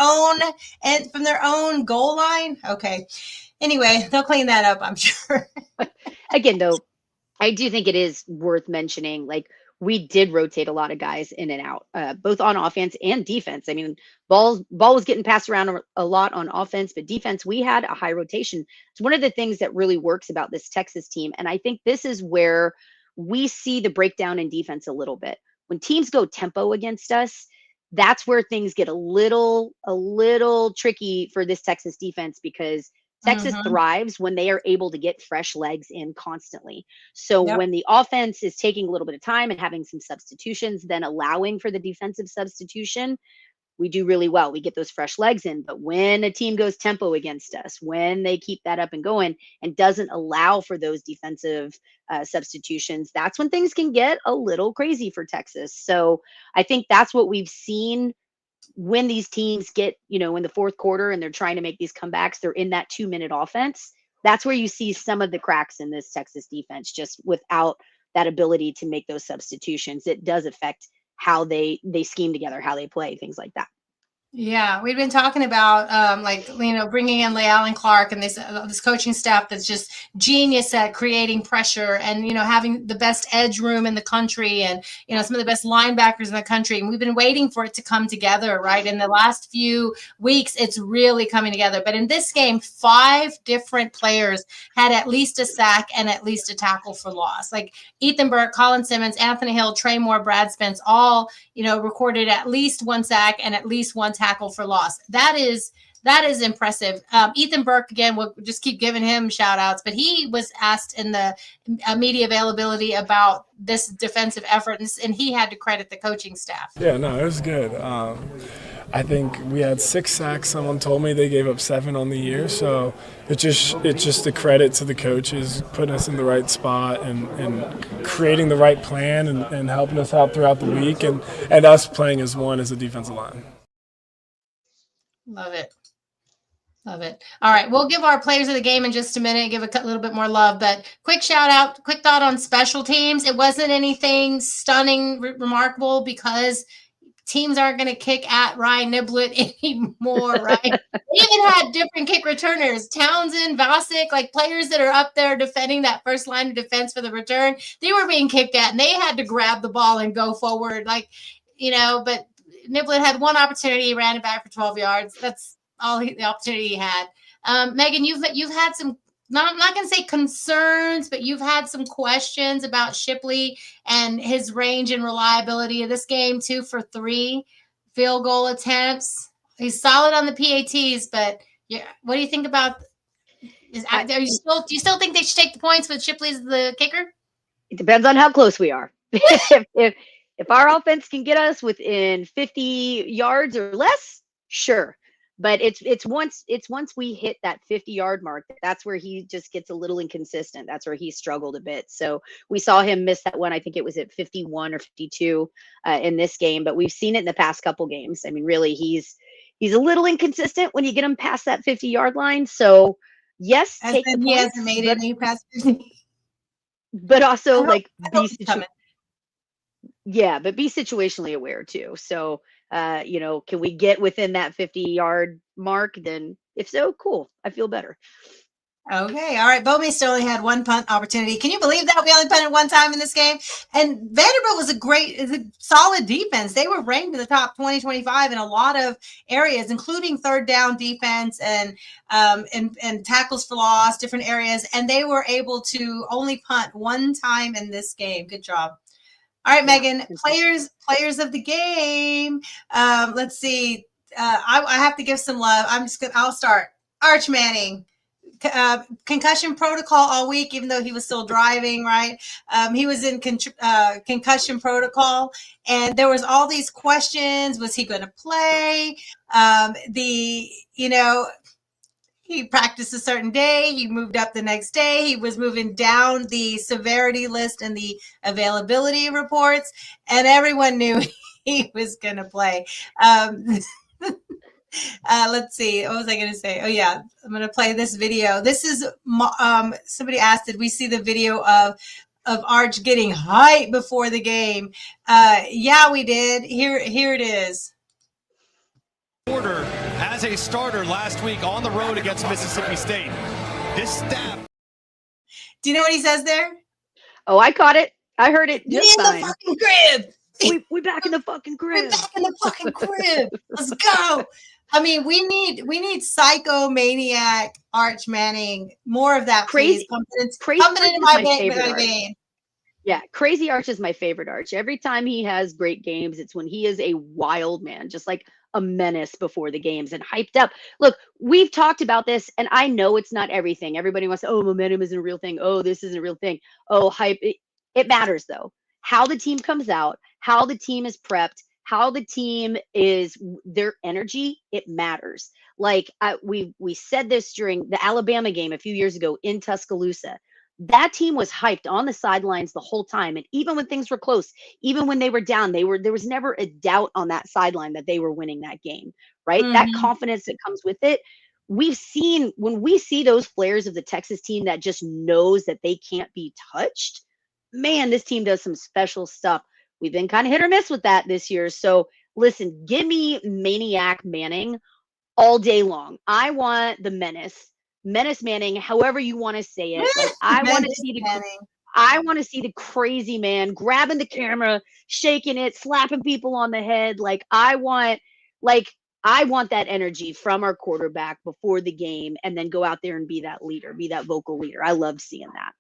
own goal line. Okay. Anyway, they'll clean that up, I'm sure. Again, though, I do think it is worth mentioning, like, we did rotate a lot of guys in and out, both on offense and defense. I mean, ball was getting passed around a lot on offense, but defense, we had a high rotation. It's one of the things that really works about this Texas team. And I think this is where we see the breakdown in defense a little bit. When teams go tempo against us, that's where things get a little tricky for this Texas defense, because Texas thrives when they are able to get fresh legs in constantly. So when the offense is taking a little bit of time and having some substitutions, then allowing for the defensive substitution, we do really well. We get those fresh legs in. But when a team goes tempo against us, when they keep that up and going and doesn't allow for those defensive substitutions, that's when things can get a little crazy for Texas. So I think that's what we've seen when these teams get, in the fourth quarter and they're trying to make these comebacks, they're in that 2-minute offense. That's where you see some of the cracks in this Texas defense, just without that ability to make those substitutions. It does affect how they scheme together, how they play, things like that. Yeah, we've been talking about bringing in Leal Clark and this coaching staff that's just genius at creating pressure and having the best edge room in the country and some of the best linebackers in the country. And we've been waiting for it to come together, right? In the last few weeks, it's really coming together. But in this game, 5 different players had at least a sack and at least a tackle for loss. Like Ethan Burke, Colin Simmons, Anthony Hill, Trey Moore, Brad Spence, all recorded at least 1 sack and at least 1 tackle for loss. That is impressive. Ethan Burke, again, we'll just keep giving him shout outs, but he was asked in the media availability about this defensive effort, and he had to credit the coaching staff. Yeah, no, it was good. I think we had 6 sacks. Someone told me they gave up 7 on the year, so it's just a credit to the coaches putting us in the right spot and creating the right plan and helping us out throughout the week and us playing as one as a defensive line. Love it. Love it. All right. We'll give our players of the game in just a minute, give a little bit more love, but quick shout out, quick thought on special teams. It wasn't anything stunning, remarkable, because teams aren't going to kick at Ryan Niblett anymore, right? They even had different kick returners, Townsend, Vasic, like players that are up there defending that first line of defense for the return. They were being kicked at and they had to grab the ball and go forward. But Niblett had 1 opportunity, he ran it back for 12 yards. That's all the opportunity he had. Megan, you've had some, I'm not going to say concerns, but you've had some questions about Shipley and his range and reliability of this game. 2 for 3 field goal attempts. He's solid on the PATs, but what do you think about? Do you still think they should take the points with Shipley as the kicker? It depends on how close we are. If our offense can get us within 50 yards or less, sure. But it's once we hit that 50-yard mark, that's where he just gets a little inconsistent. That's where he struggled a bit. So we saw him miss that one. I think it was at 51 or 52 in this game, but we've seen it in the past couple games. I mean, really, he's a little inconsistent when you get him past that 50-yard line. So yes, take the points. He hasn't made any past 50. But also be situationally aware too. So, can we get within that 50-yard mark? Then if so, cool. I feel better. Okay. All right. Bo Meester only had 1 punt opportunity. Can you believe that? We only punted 1 time in this game. And Vanderbilt was a solid defense. They were ranked in the top 20, 25 in a lot of areas, including third down defense and tackles for loss, different areas. And they were able to only punt 1 time in this game. Good job. All right, Megan, players of the game. Let's see. I have to give some love. I'll start. Arch Manning, concussion protocol all week, even though he was still driving, right? He was in concussion protocol, and there was all these questions. Was he going to play? He practiced a certain day. He moved up the next day. He was moving down the severity list and the availability reports, and everyone knew he was going to play. Let's see. What was I going to say? Oh, yeah. I'm going to play this video. This is somebody asked, did we see the video of Arch getting hype before the game? Yeah, we did. Here it is. Order as a starter last week on the road against Mississippi State. This staff. Do you know what he says there? Oh, I caught it. I heard it We just in fine. the fucking crib. We back in the fucking crib. We're back in the fucking crib. Let's go. I mean, we need psychomaniac Arch Manning. More of that, please. Crazy Coming Arch into is my my favorite my Arch. vein. Yeah, Crazy Arch is my favorite Arch. Every time he has great games, it's when he is a wild man, just like a menace before the games and hyped up. Look, we've talked about this, and I know it's not everything. Everybody wants to, oh, momentum isn't a real thing. Oh, this isn't a real thing. Oh, hype. It matters, though. How the team comes out, how the team is prepped, how the team is, their energy, it matters. Like we said this during the Alabama game a few years ago in Tuscaloosa. That team was hyped on the sidelines the whole time. And even when things were close, even when they were down, there was never a doubt on that sideline that they were winning that game, right? That confidence that comes with it. We've seen, when we see those players of the Texas team that just knows that they can't be touched, man, this team does some special stuff. We've been kind of hit or miss with that this year. So listen, give me Maniac Manning all day long. I want the menace Manning, however you want to say it. Like I want to see the crazy man grabbing the camera, shaking it, slapping people on the head. Like I want that energy from our quarterback before the game, and then go out there and be that leader, be that vocal leader. I love seeing that.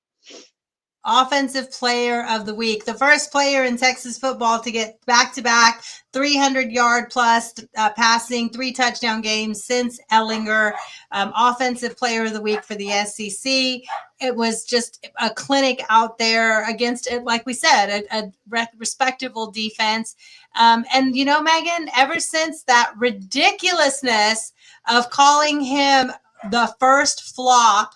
Offensive Player of the Week, the first player in Texas football to get back-to-back 300-yard plus passing, 3 touchdown games since Ellinger. Offensive Player of the Week for the SEC. It was just a clinic out there against, like we said, a respectable defense. And, you know, Megan, ever since that ridiculousness of calling him the first flop,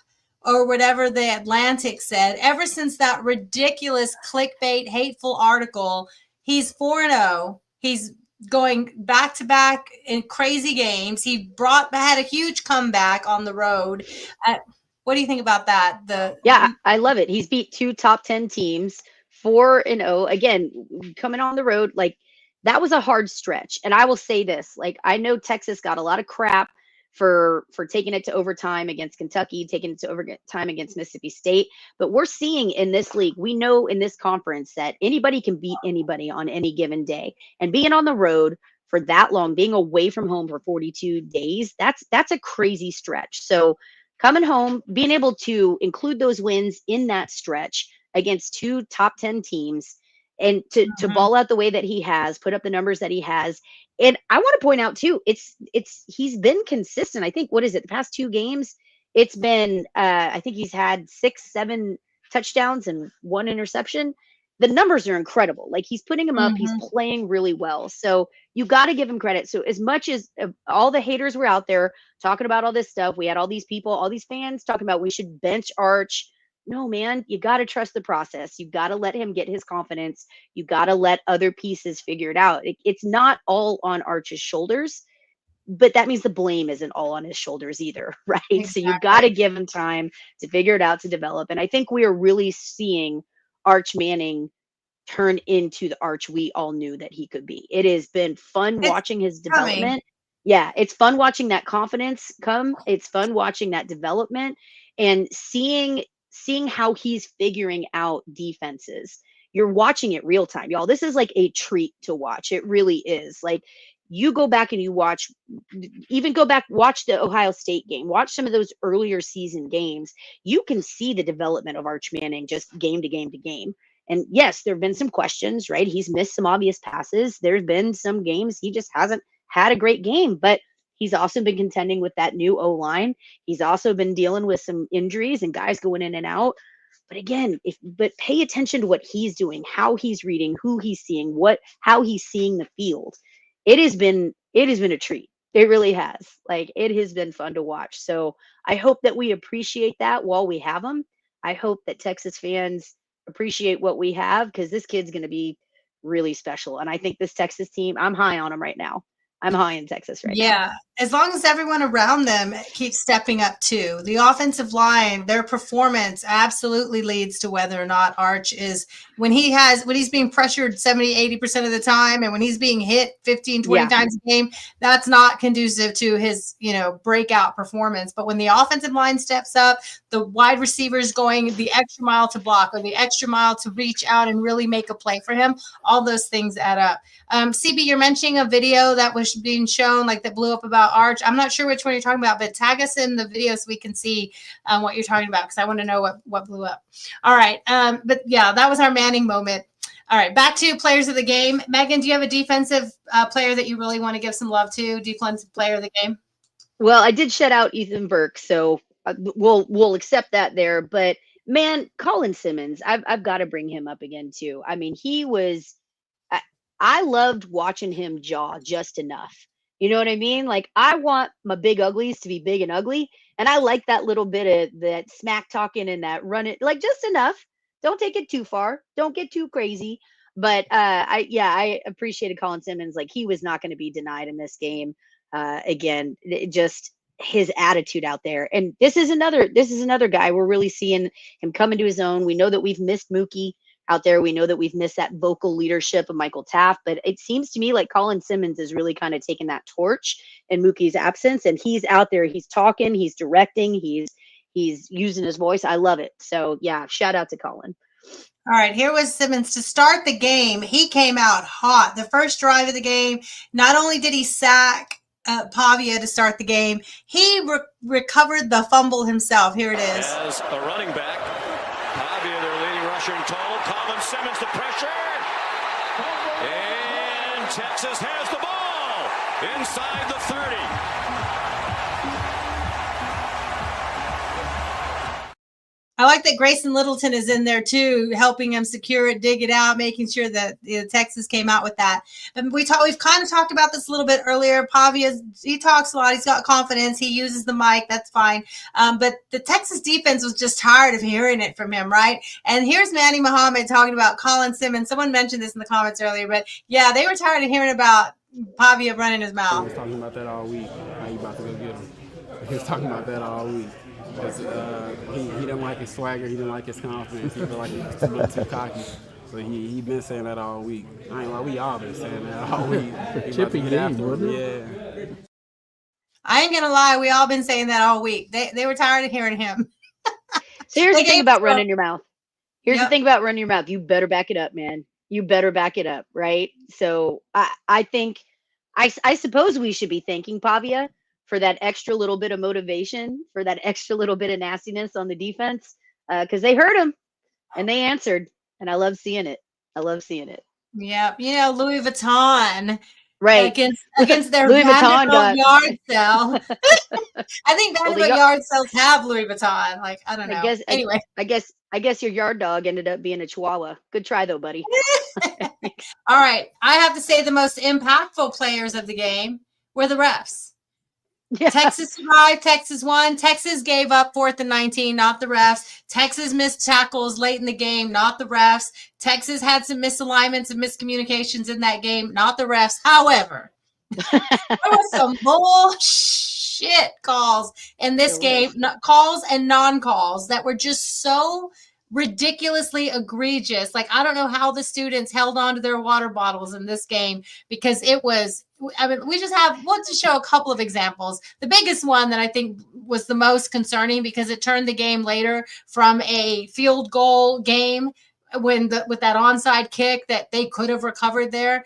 or whatever the Atlantic said, ever since that ridiculous clickbait, hateful article, he's 4-0. He's going back-to-back in crazy games. He had a huge comeback on the road. What do you think about that? Yeah, I love it. He's beat 2 top 10 teams, 4-0. Again, coming on the road, like that was a hard stretch. And I will say this, like I know Texas got a lot of crap for taking it to overtime against Kentucky, taking it to overtime against Mississippi State. But we're seeing in this league, we know in this conference that anybody can beat anybody on any given day. And being on the road for that long, being away from home for 42 days, that's a crazy stretch. So coming home, being able to include those wins in that stretch against 2 top 10 teams, and to ball out the way that he has, put up the numbers that he has. And I want to point out too, he's been consistent. I think, what is it, the past 2 games, it's been I think he's had 6-7 touchdowns and 1 interception. The numbers are incredible. Like he's putting them up, he's playing really well. So you got to give him credit. So as much as all the haters were out there talking about all this stuff, we had all these people, all these fans talking about we should bench Arch. No, man, you got to trust the process. You got to let him get his confidence. You got to let other pieces figure it out. It's not all on Arch's shoulders, but that means the blame isn't all on his shoulders either, right? Exactly. So you got to give him time to figure it out, to develop. And I think we are really seeing Arch Manning turn into the Arch we all knew that he could be. It has been fun watching his development. Yeah, it's fun watching that confidence come. It's fun watching that development and seeing how he's figuring out defenses. You're watching it real time, y'all. This is like a treat to watch. It really is. Like you go back and you watch the Ohio State game, watch some of those earlier season games. You can see the development of Arch Manning just game to game to game. And yes, there have been some questions, right? He's missed some obvious passes. There's been some games he just hasn't had a great game, but he's also been contending with that new O-line. He's also been dealing with some injuries and guys going in and out. But again, but pay attention to what he's doing, how he's reading, who he's seeing, how he's seeing the field. It has been a treat. It really has. Like it has been fun to watch. So I hope that we appreciate that while we have him. I hope that Texas fans appreciate what we have, because this kid's going to be really special. And I think this Texas team, I'm high on him right now. I'm high in Texas right now. Yeah. as long as everyone around them keeps stepping up too. The offensive line, their performance absolutely leads to whether or not Arch is when he's being pressured 70, 80% of the time, and when he's being hit 15, 20 times a game, that's not conducive to his, breakout performance. But when the offensive line steps up, the wide receivers going the extra mile to block or the extra mile to reach out and really make a play for him, all those things add up. CB, you're mentioning a video that was being shown, like that blew up about Arch. I'm not sure which one you're talking about, but tag us in the video so we can see what you're talking about, because I want to know what blew up. All right. But yeah, that was our Manning moment. All right, back to players of the game. Megan, do you have a defensive player that you really want to give some love to? Defensive player of the game? Well, I did shut out Ethan Burke, so we'll accept that there. But man, Colin Simmons, I've got to bring him up again too. I mean, he was. I loved watching him jaw just enough. You know what I mean? Like, I want my big uglies to be big and ugly. And I like that little bit of that smack talking and that run it, like, just enough. Don't take it too far. Don't get too crazy. But I appreciated Colin Simmons. Like, he was not going to be denied in this game. Again, just his attitude out there. And this is another guy. We're really seeing him come into his own. We know that we've missed Mookie out there. We know that we've missed that vocal leadership of Michael Taft, but it seems to me like Colin Simmons is really kind of taking that torch in Mookie's absence, and he's out there, he's talking, he's directing, he's using his voice. I love it. So yeah, shout out to Colin. All right, here was Simmons to start the game. He came out hot. The first drive of the game, not only did he sack Pavia to start the game, he recovered the fumble himself. Here it is. As a running back, Pavia, their leading rusher and total. Colin Simmons, the pressure. And Texas has the ball inside the 30. I like that Grayson Littleton is in there too, helping him secure it, dig it out, making sure that Texas came out with that. But we've kind of talked about this a little bit earlier. Pavia, he talks a lot. He's got confidence. He uses the mic. That's fine. But the Texas defense was just tired of hearing it from him, right? And here's Manny Muhammad talking about Colin Simmons. Someone mentioned this in the comments earlier, but yeah, they were tired of hearing about Pavia running his mouth. He was talking about that all week. How you about to go get him? He was talking about that all week. Because he didn't like his swagger, he didn't like his confidence, he felt like he was a little too cocky. So he been saying that all week. I ain't like, we all been saying that all week. Chippy game, wasn't it? Yeah. I ain't gonna lie, we all been saying that all week. They were tired of hearing him. So here's the thing about running your mouth. Here's the thing about running your mouth. You better back it up, man. You better back it up, right? So I think, I suppose we should be thanking Pavia for that extra little bit of motivation, for that extra little bit of nastiness on the defense, because they heard him and they answered, and I love seeing it. I love seeing it. Yeah, Louis Vuitton, right, against their Louis Vanderbilt yard sale. I think Vanderbilt yard sales have Louis Vuitton. Like, I don't know. Anyway, I guess your yard dog ended up being a Chihuahua. Good try though, buddy. All right, I have to say the most impactful players of the game were the refs. Yeah. Texas survived. Texas won. Texas gave up 4th and 19, not the refs. Texas missed tackles late in the game, not the refs. Texas had some misalignments and miscommunications in that game, not the refs. However, there was some bullshit calls in this game, calls and non-calls that were just so ridiculously egregious. Like, I don't know how the students held on to their water bottles in this game, because it was, I mean, we'll just show a couple of examples. The biggest one that I think was the most concerning, because it turned the game later from a field goal game with that onside kick that they could have recovered there,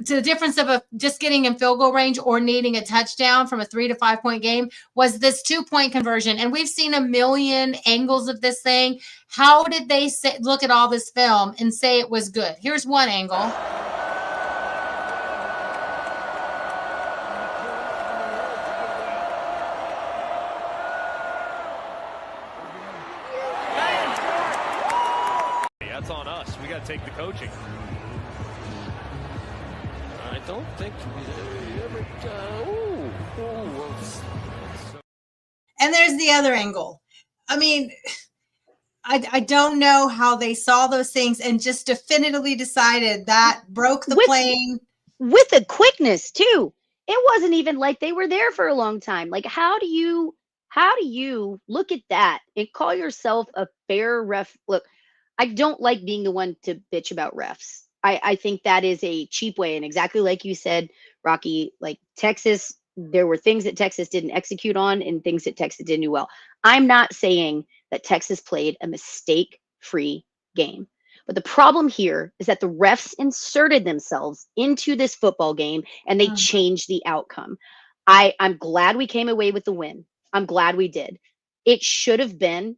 to the difference of just getting in field goal range or needing a touchdown from a 3 to 5 point game, was this 2-point conversion. And we've seen a million angles of this thing. How did they look at all this film and say it was good? Here's one angle. That's on us. We got to take the coaching. I don't think we ever. And there's the other angle. I mean, I don't know how they saw those things and just definitively decided that broke the plane. With a quickness, too. it wasn't even like they were there for a long time. Like, how do you look at that and call yourself a fair ref? Look, I don't like being the one to bitch about refs. I think that is a cheap way. And exactly like you said, Rocky, like Texas, there were things that Texas didn't execute on and things that Texas didn't do well. I'm not saying that Texas played a mistake-free game. But the problem here is that the refs inserted themselves into this football game and they changed the outcome. I'm glad we came away with the win. I'm glad we did. It should have been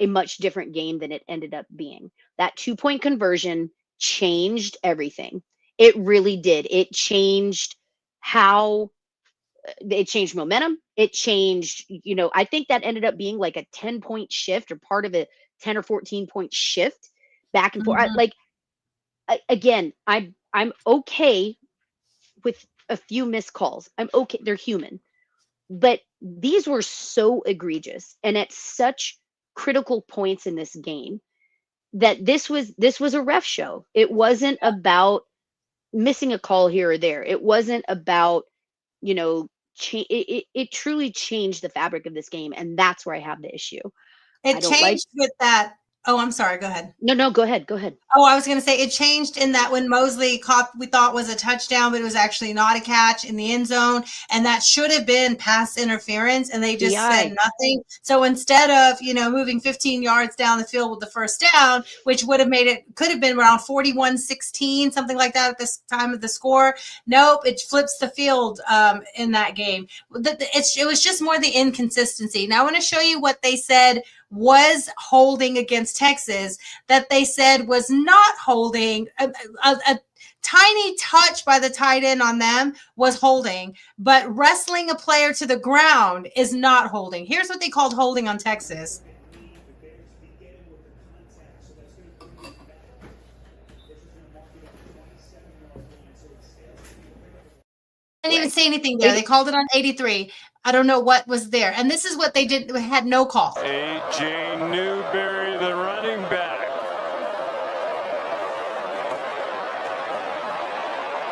a much different game than it ended up being. That 2-point conversion changed everything. It really did. It changed momentum. It changed, I think that ended up being like a 10-point shift or part of a 10 or 14-point shift back and forth. Like, again, I'm okay with a few missed calls. I'm okay. They're human. But these were so egregious and at such critical points in this game that this was a ref show. It wasn't about missing a call here or there. It wasn't about, it truly changed the fabric of this game. And that's where I have the issue. It changed with that. Oh, I'm sorry. Go ahead. No, go ahead. Go ahead. Oh, I was going to say it changed in that when Mosley caught, we thought was a touchdown, but it was actually not a catch in the end zone. And that should have been pass interference. And they just said nothing. So instead of, moving 15 yards down the field with the first down, which would have could have been around 41-16, something like that at this time of the score. Nope. It flips the field in that game. It was just more the inconsistency. Now I want to show you what they said was holding against Texas that they said was not holding. A tiny touch by the tight end on them was holding, but wrestling a player to the ground is not holding. Here's what they called holding on Texas. I didn't even say anything there. They called it on 83. I don't know what was there. And this is what they did. They had no call. A.J. Newberry, the running back.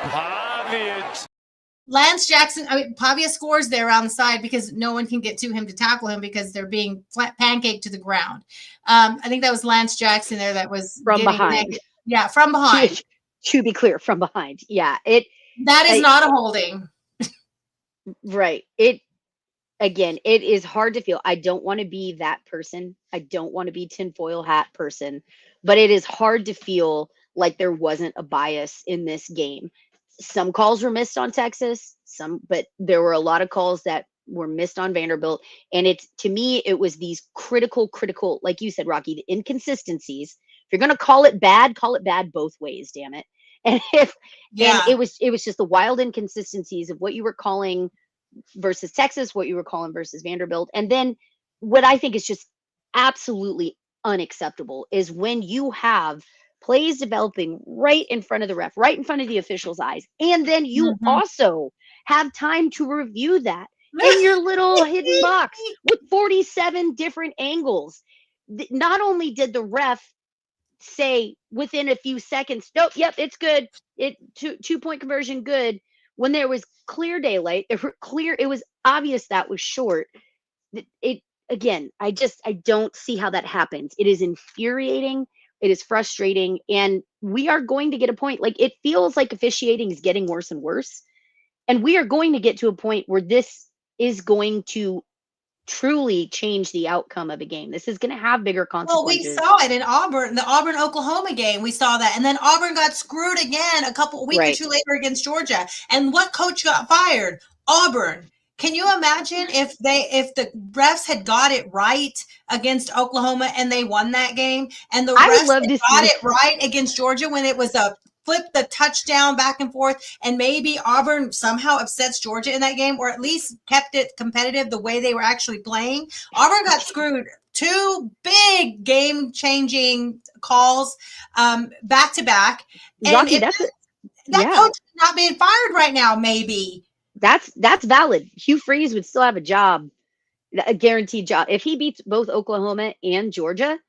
Pavia. Lance Jackson, Pavia scores there on the side because no one can get to him to tackle him because they're being pancaked to the ground. I think that was Lance Jackson there that was from behind. Yeah, from behind. To be clear, from behind. Yeah. That is not a holding. Right. Again, it is hard to feel. I don't want to be that person. I don't want to be tinfoil hat person, but it is hard to feel like there wasn't a bias in this game. Some calls were missed on Texas, but there were a lot of calls that were missed on Vanderbilt. And to me, it was these critical, like you said, Rocky, the inconsistencies. If you're going to call it bad both ways, damn it. And and it was just the wild inconsistencies of what you were calling versus Texas, what you were calling versus Vanderbilt. And then what I think is just absolutely unacceptable is when you have plays developing right in front of the ref, right in front of the official's eyes, and then you also have time to review that in your little hidden box with 47 different angles. Not only did the ref say within a few seconds, nope, yep, it's good. It 2-point conversion, good. When there was clear daylight, it was obvious that was short. Again, I don't see how that happens. It is infuriating. It is frustrating. And we are going to get a point, like it feels like officiating is getting worse and worse. And we are going to get to a point where this is going to truly change the outcome of a game. This is going to have bigger consequences. Well, we saw it in Auburn, the Auburn-Oklahoma game. We saw that. And then Auburn got screwed again a week or two later against Georgia. And what coach got fired? Auburn. Can you imagine if the refs had got it right against Oklahoma and they won that game, and the refs got it right against Georgia when it was a flip the touchdown back and forth, and maybe Auburn somehow upsets Georgia in that game, or at least kept it competitive the way they were actually playing? Auburn got screwed. 2 big game-changing calls back to back. Rocky, that coach is not being fired right now, maybe. That's valid. Hugh Freeze would still have a job, a guaranteed job. If he beats both Oklahoma and Georgia,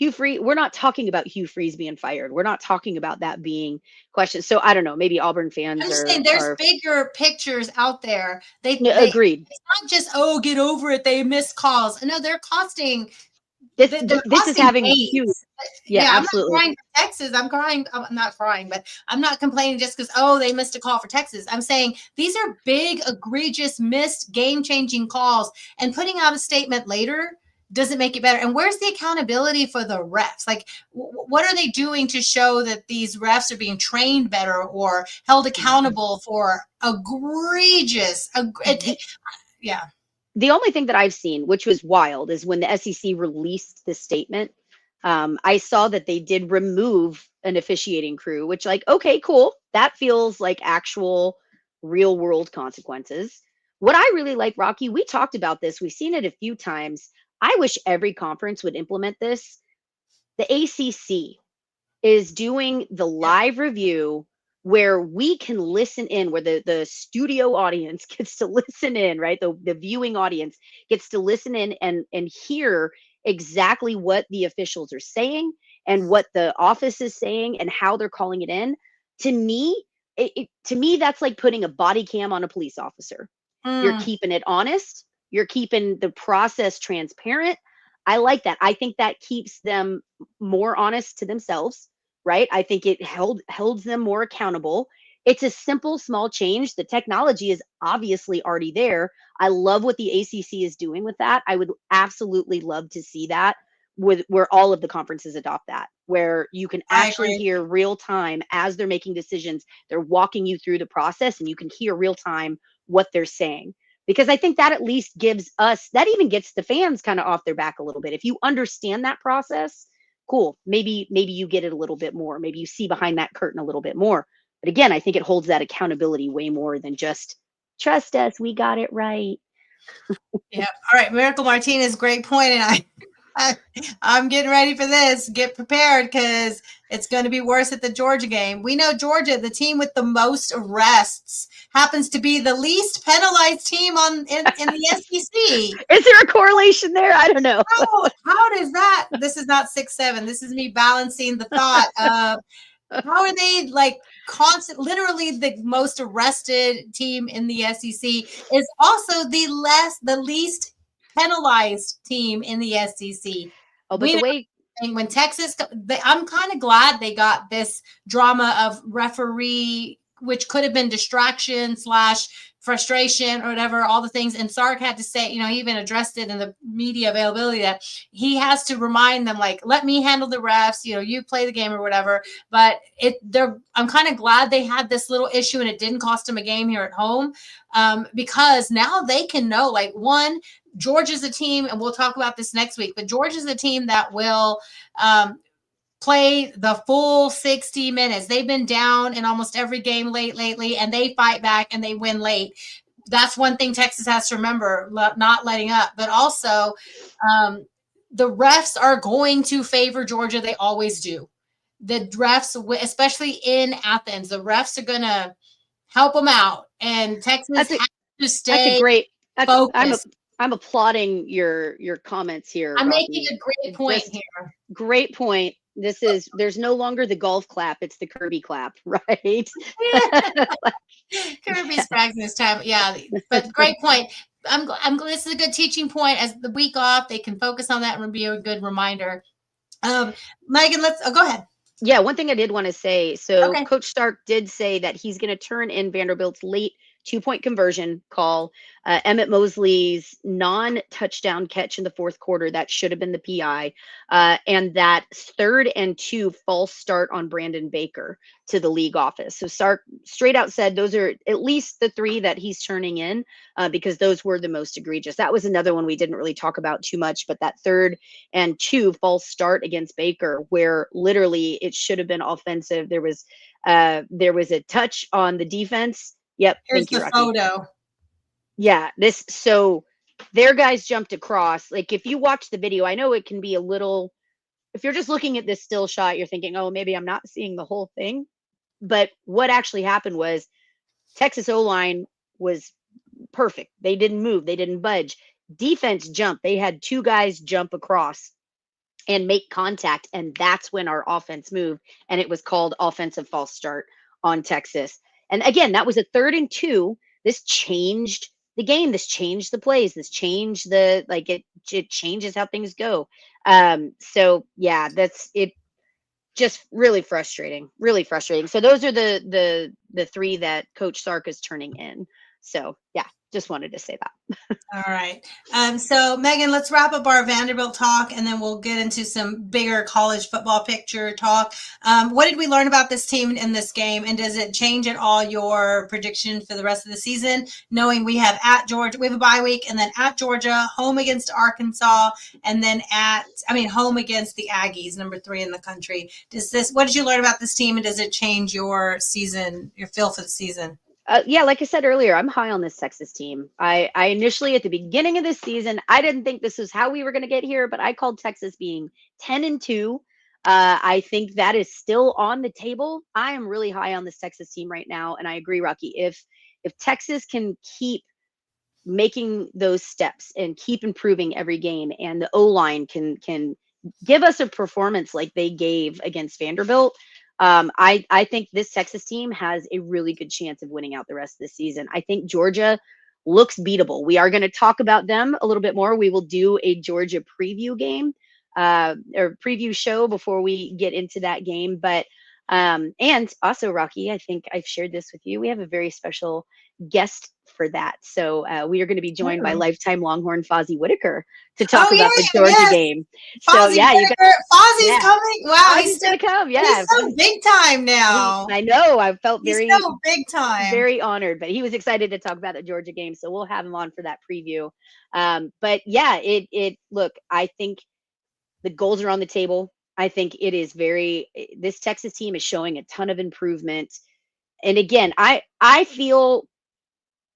We're not talking about Hugh Freeze being fired. We're not talking about that being questioned. So I don't know. Maybe Auburn fans I'm just are. saying there's bigger pictures out there. Agreed. It's not just, oh, get over it. They missed calls. No, they're costing. This is having huge. Yeah, absolutely. I'm not crying for Texas. I'm not crying, but I'm not complaining just because, oh, they missed a call for Texas. I'm saying these are big, egregious, missed, game-changing calls, and putting out a statement later doesn't make it better. And where's the accountability for the refs? Like, what are they doing to show that these refs are being trained better or held accountable for egregious? Yeah. The only thing that I've seen, which was wild, is when the SEC released the statement, I saw that they did remove an officiating crew, which, like, okay, cool. That feels like actual real world consequences. What I really like, Rocky, we talked about this. We've seen it a few times. I wish every conference would implement this. The ACC is doing the live review where we can listen in, where the studio audience gets to listen in, right? The viewing audience gets to listen in and hear exactly what the officials are saying and what the office is saying and how they're calling it in. To me, that's like putting a body cam on a police officer. You're keeping it honest. You're keeping the process transparent. I like that. I think that keeps them more honest to themselves, right? I think it holds them more accountable. It's a simple, small change. The technology is obviously already there. I love what the ACC is doing with that. I would absolutely love to see that where all of the conferences adopt that, where you can actually hear real time as they're making decisions. They're walking you through the process and you can hear real time what they're saying. Because I think that at least gives us, that even gets the fans kind of off their back a little bit. If you understand that process, cool. Maybe you get it a little bit more. Maybe you see behind that curtain a little bit more. But again, I think it holds that accountability way more than just trust us. We got it right. Yeah. All right. Miracle Martinez, great point. And I'm getting ready for this. Get prepared because it's going to be worse at the Georgia game. We know Georgia, the team with the most arrests, happens to be the least penalized team in the SEC. Is there a correlation there? I don't know. How does that? This is not 6'7". This is me balancing the thought of how are they like literally the most arrested team in the SEC is also the least penalized team in the SEC. Oh, but when Texas, I'm kind of glad they got this drama of referee, which could have been distraction / frustration or whatever, all the things. And Sark had to say, he even addressed it in the media availability that he has to remind them, like, let me handle the refs, you play the game or whatever. But I'm kind of glad they had this little issue and it didn't cost them a game here at home, because now they can know, like, one, Georgia's a team, and we'll talk about this next week, but Georgia's a team that will play the full 60 minutes. They've been down in almost every game lately, and they fight back and they win late. That's one thing Texas has to remember, not letting up. But also, the refs are going to favor Georgia. They always do. The refs, especially in Athens, the refs are going to help them out. And Texas has to stay focused. I'm applauding your comments here. I'm Rocky. making a great point here. Great point. There's no longer the golf clap, it's the Kirby clap, right? Kirby's practicing this time. Yeah, but great point. I'm this is a good teaching point. As the week off, they can focus on that and be a good reminder. Megan, go ahead. Yeah, one thing I did want to say. So Coach Stark did say that he's going to turn in Vanderbilt's late 2-point conversion call, Emmett Mosley's non-touchdown catch in the fourth quarter that should have been the PI, and that 3rd and 2 false start on Brandon Baker to the league office. So Stark straight out said those are at least the 3 that he's turning in, because those were the most egregious. That was another one we didn't really talk about too much, but that 3rd and 2 false start against Baker, where literally it should have been offensive. There was a touch on the defense. Yep. Here's the photo. Yeah. So their guys jumped across. Like, if you watch the video, I know it can be a little, if you're just looking at this still shot, you're thinking, oh, maybe I'm not seeing the whole thing. But what actually happened was Texas O-line was perfect. They didn't move. They didn't budge. Defense jumped. They had 2 guys jump across and make contact. And that's when our offense moved. And it was called offensive false start on Texas. And again, that was a 3rd and 2. This changed the game. This changed the plays. This changed it changes how things go. So yeah, that's it. Just really frustrating. So those are the 3 that Coach Sark is turning in. So yeah, just wanted to say that. All right. So Megan, let's wrap up our Vanderbilt talk, and then we'll get into some bigger college football picture talk. What did we learn about this team in this game, and does it change at all your prediction for the rest of the season, knowing we have at Georgia, we have a bye week, and then at Georgia, home against Arkansas, and then home against the Aggies, number 3 in the country. What did you learn about this team, and does it change your season, your feel for the season? Yeah, like I said earlier, I'm high on this Texas team. I initially, at the beginning of this season, I didn't think this was how we were going to get here, but I called Texas being 10 and 2. I think that is still on the table. I am really high on this Texas team right now, and I agree, Rocky. If Texas can keep making those steps and keep improving every game, and the O-line can give us a performance like they gave against Vanderbilt, I think this Texas team has a really good chance of winning out the rest of the season. I think Georgia looks beatable. We are going to talk about them a little bit more. We will do a Georgia preview game or preview show before we get into that game. But and also, Rocky, I think I've shared this with you. We have a very special guest for that. So we are going to be joined by lifetime Longhorn Fozzie Whitaker to talk about the Georgia game. So yeah, Fozzie's coming. Wow, he's going to come. Yeah, he's so big time now. I know. I felt he's so big time, very honored. But he was excited to talk about the Georgia game, so we'll have him on for that preview. But yeah, look, I think the goals are on the table. I think it is this Texas team is showing a ton of improvement. And again, I feel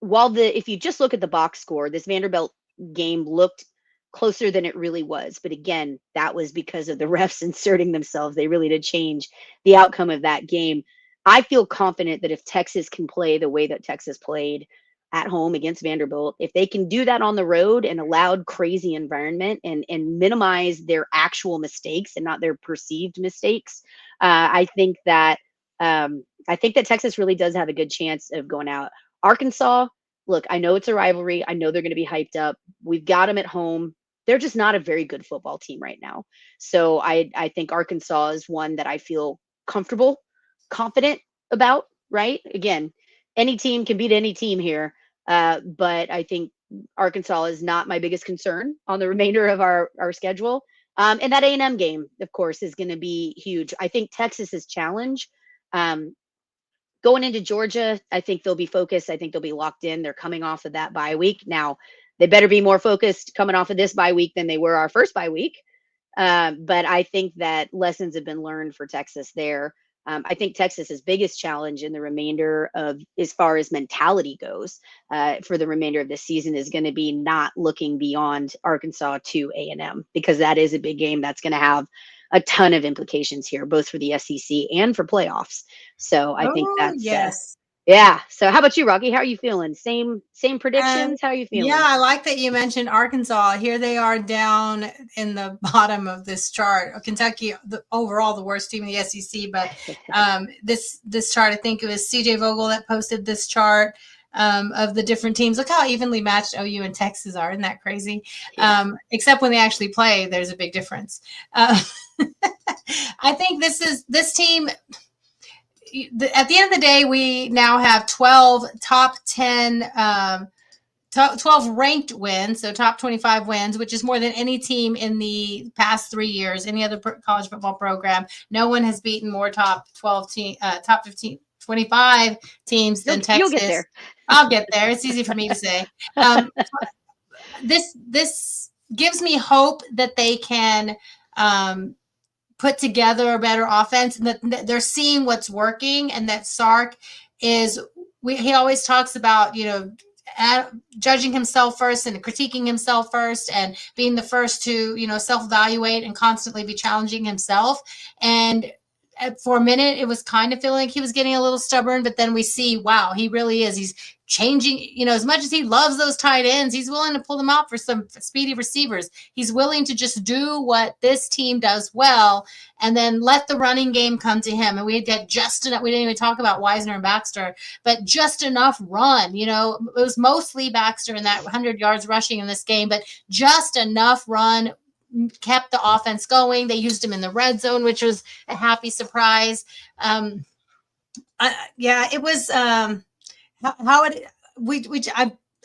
if you just look at the box score, this Vanderbilt game looked closer than it really was. But again, that was because of the refs inserting themselves. They really did change the outcome of that game. I feel confident that if Texas can play the way that Texas played at home against Vanderbilt, if they can do that on the road in a loud, crazy environment and minimize their actual mistakes and not their perceived mistakes, I think that Texas really does have a good chance of going out. Arkansas, look, I know it's a rivalry. I know they're going to be hyped up. We've got them at home. They're just not a very good football team right now. So I think Arkansas is one that I feel comfortable, confident about, right? Again, any team can beat any team here. But I think Arkansas is not my biggest concern on the remainder of our schedule. And that A&M game, of course, is going to be huge. I think Texas's challenge going into Georgia, I think they'll be focused. I think they'll be locked in. They're coming off of that bye week. Now, they better be more focused coming off of this bye week than they were our first bye week. But I think that lessons have been learned for Texas there. I think Texas's biggest challenge in the remainder of, as far as mentality goes, for the remainder of this season is going to be not looking beyond Arkansas to A&M, because that is a big game that's going to have a ton of implications here, both for the SEC and for playoffs. So I think that's yes. Yeah. So how about you, Rocky? How are you feeling? Same predictions? How are you feeling? Yeah, I like that you mentioned Arkansas. Here they are down in the bottom of this chart. Kentucky, overall the worst team in the SEC, but this chart, I think it was CJ Vogel that posted this chart of the different teams. Look how evenly matched OU and Texas are. Isn't that crazy? Yeah. Except when they actually play, there's a big difference. I think this team. At the end of the day, we now have 12 top 10, 12 ranked wins, so top 25 wins, which is more than any team in the past 3 years, any other college football program. No one has beaten more top 12 top 15, 25 teams than Texas. You'll get there. I'll get there. It's easy for me to say. This gives me hope that they can put together a better offense, and that they're seeing what's working, and that Sark he always talks about, judging himself first and critiquing himself first and being the first to, self-evaluate and constantly be challenging himself. And for a minute, it was kind of feeling like he was getting a little stubborn, but then we see, wow, he really is. He's changing, as much as he loves those tight ends, he's willing to pull them out for some speedy receivers. He's willing to just do what this team does well and then let the running game come to him. And we had just enough. We didn't even talk about Wisner and Baxter, but just enough run. It was mostly Baxter in that 100 yards rushing in this game, but just enough run kept the offense going. They used him in the red zone, which was a happy surprise. It was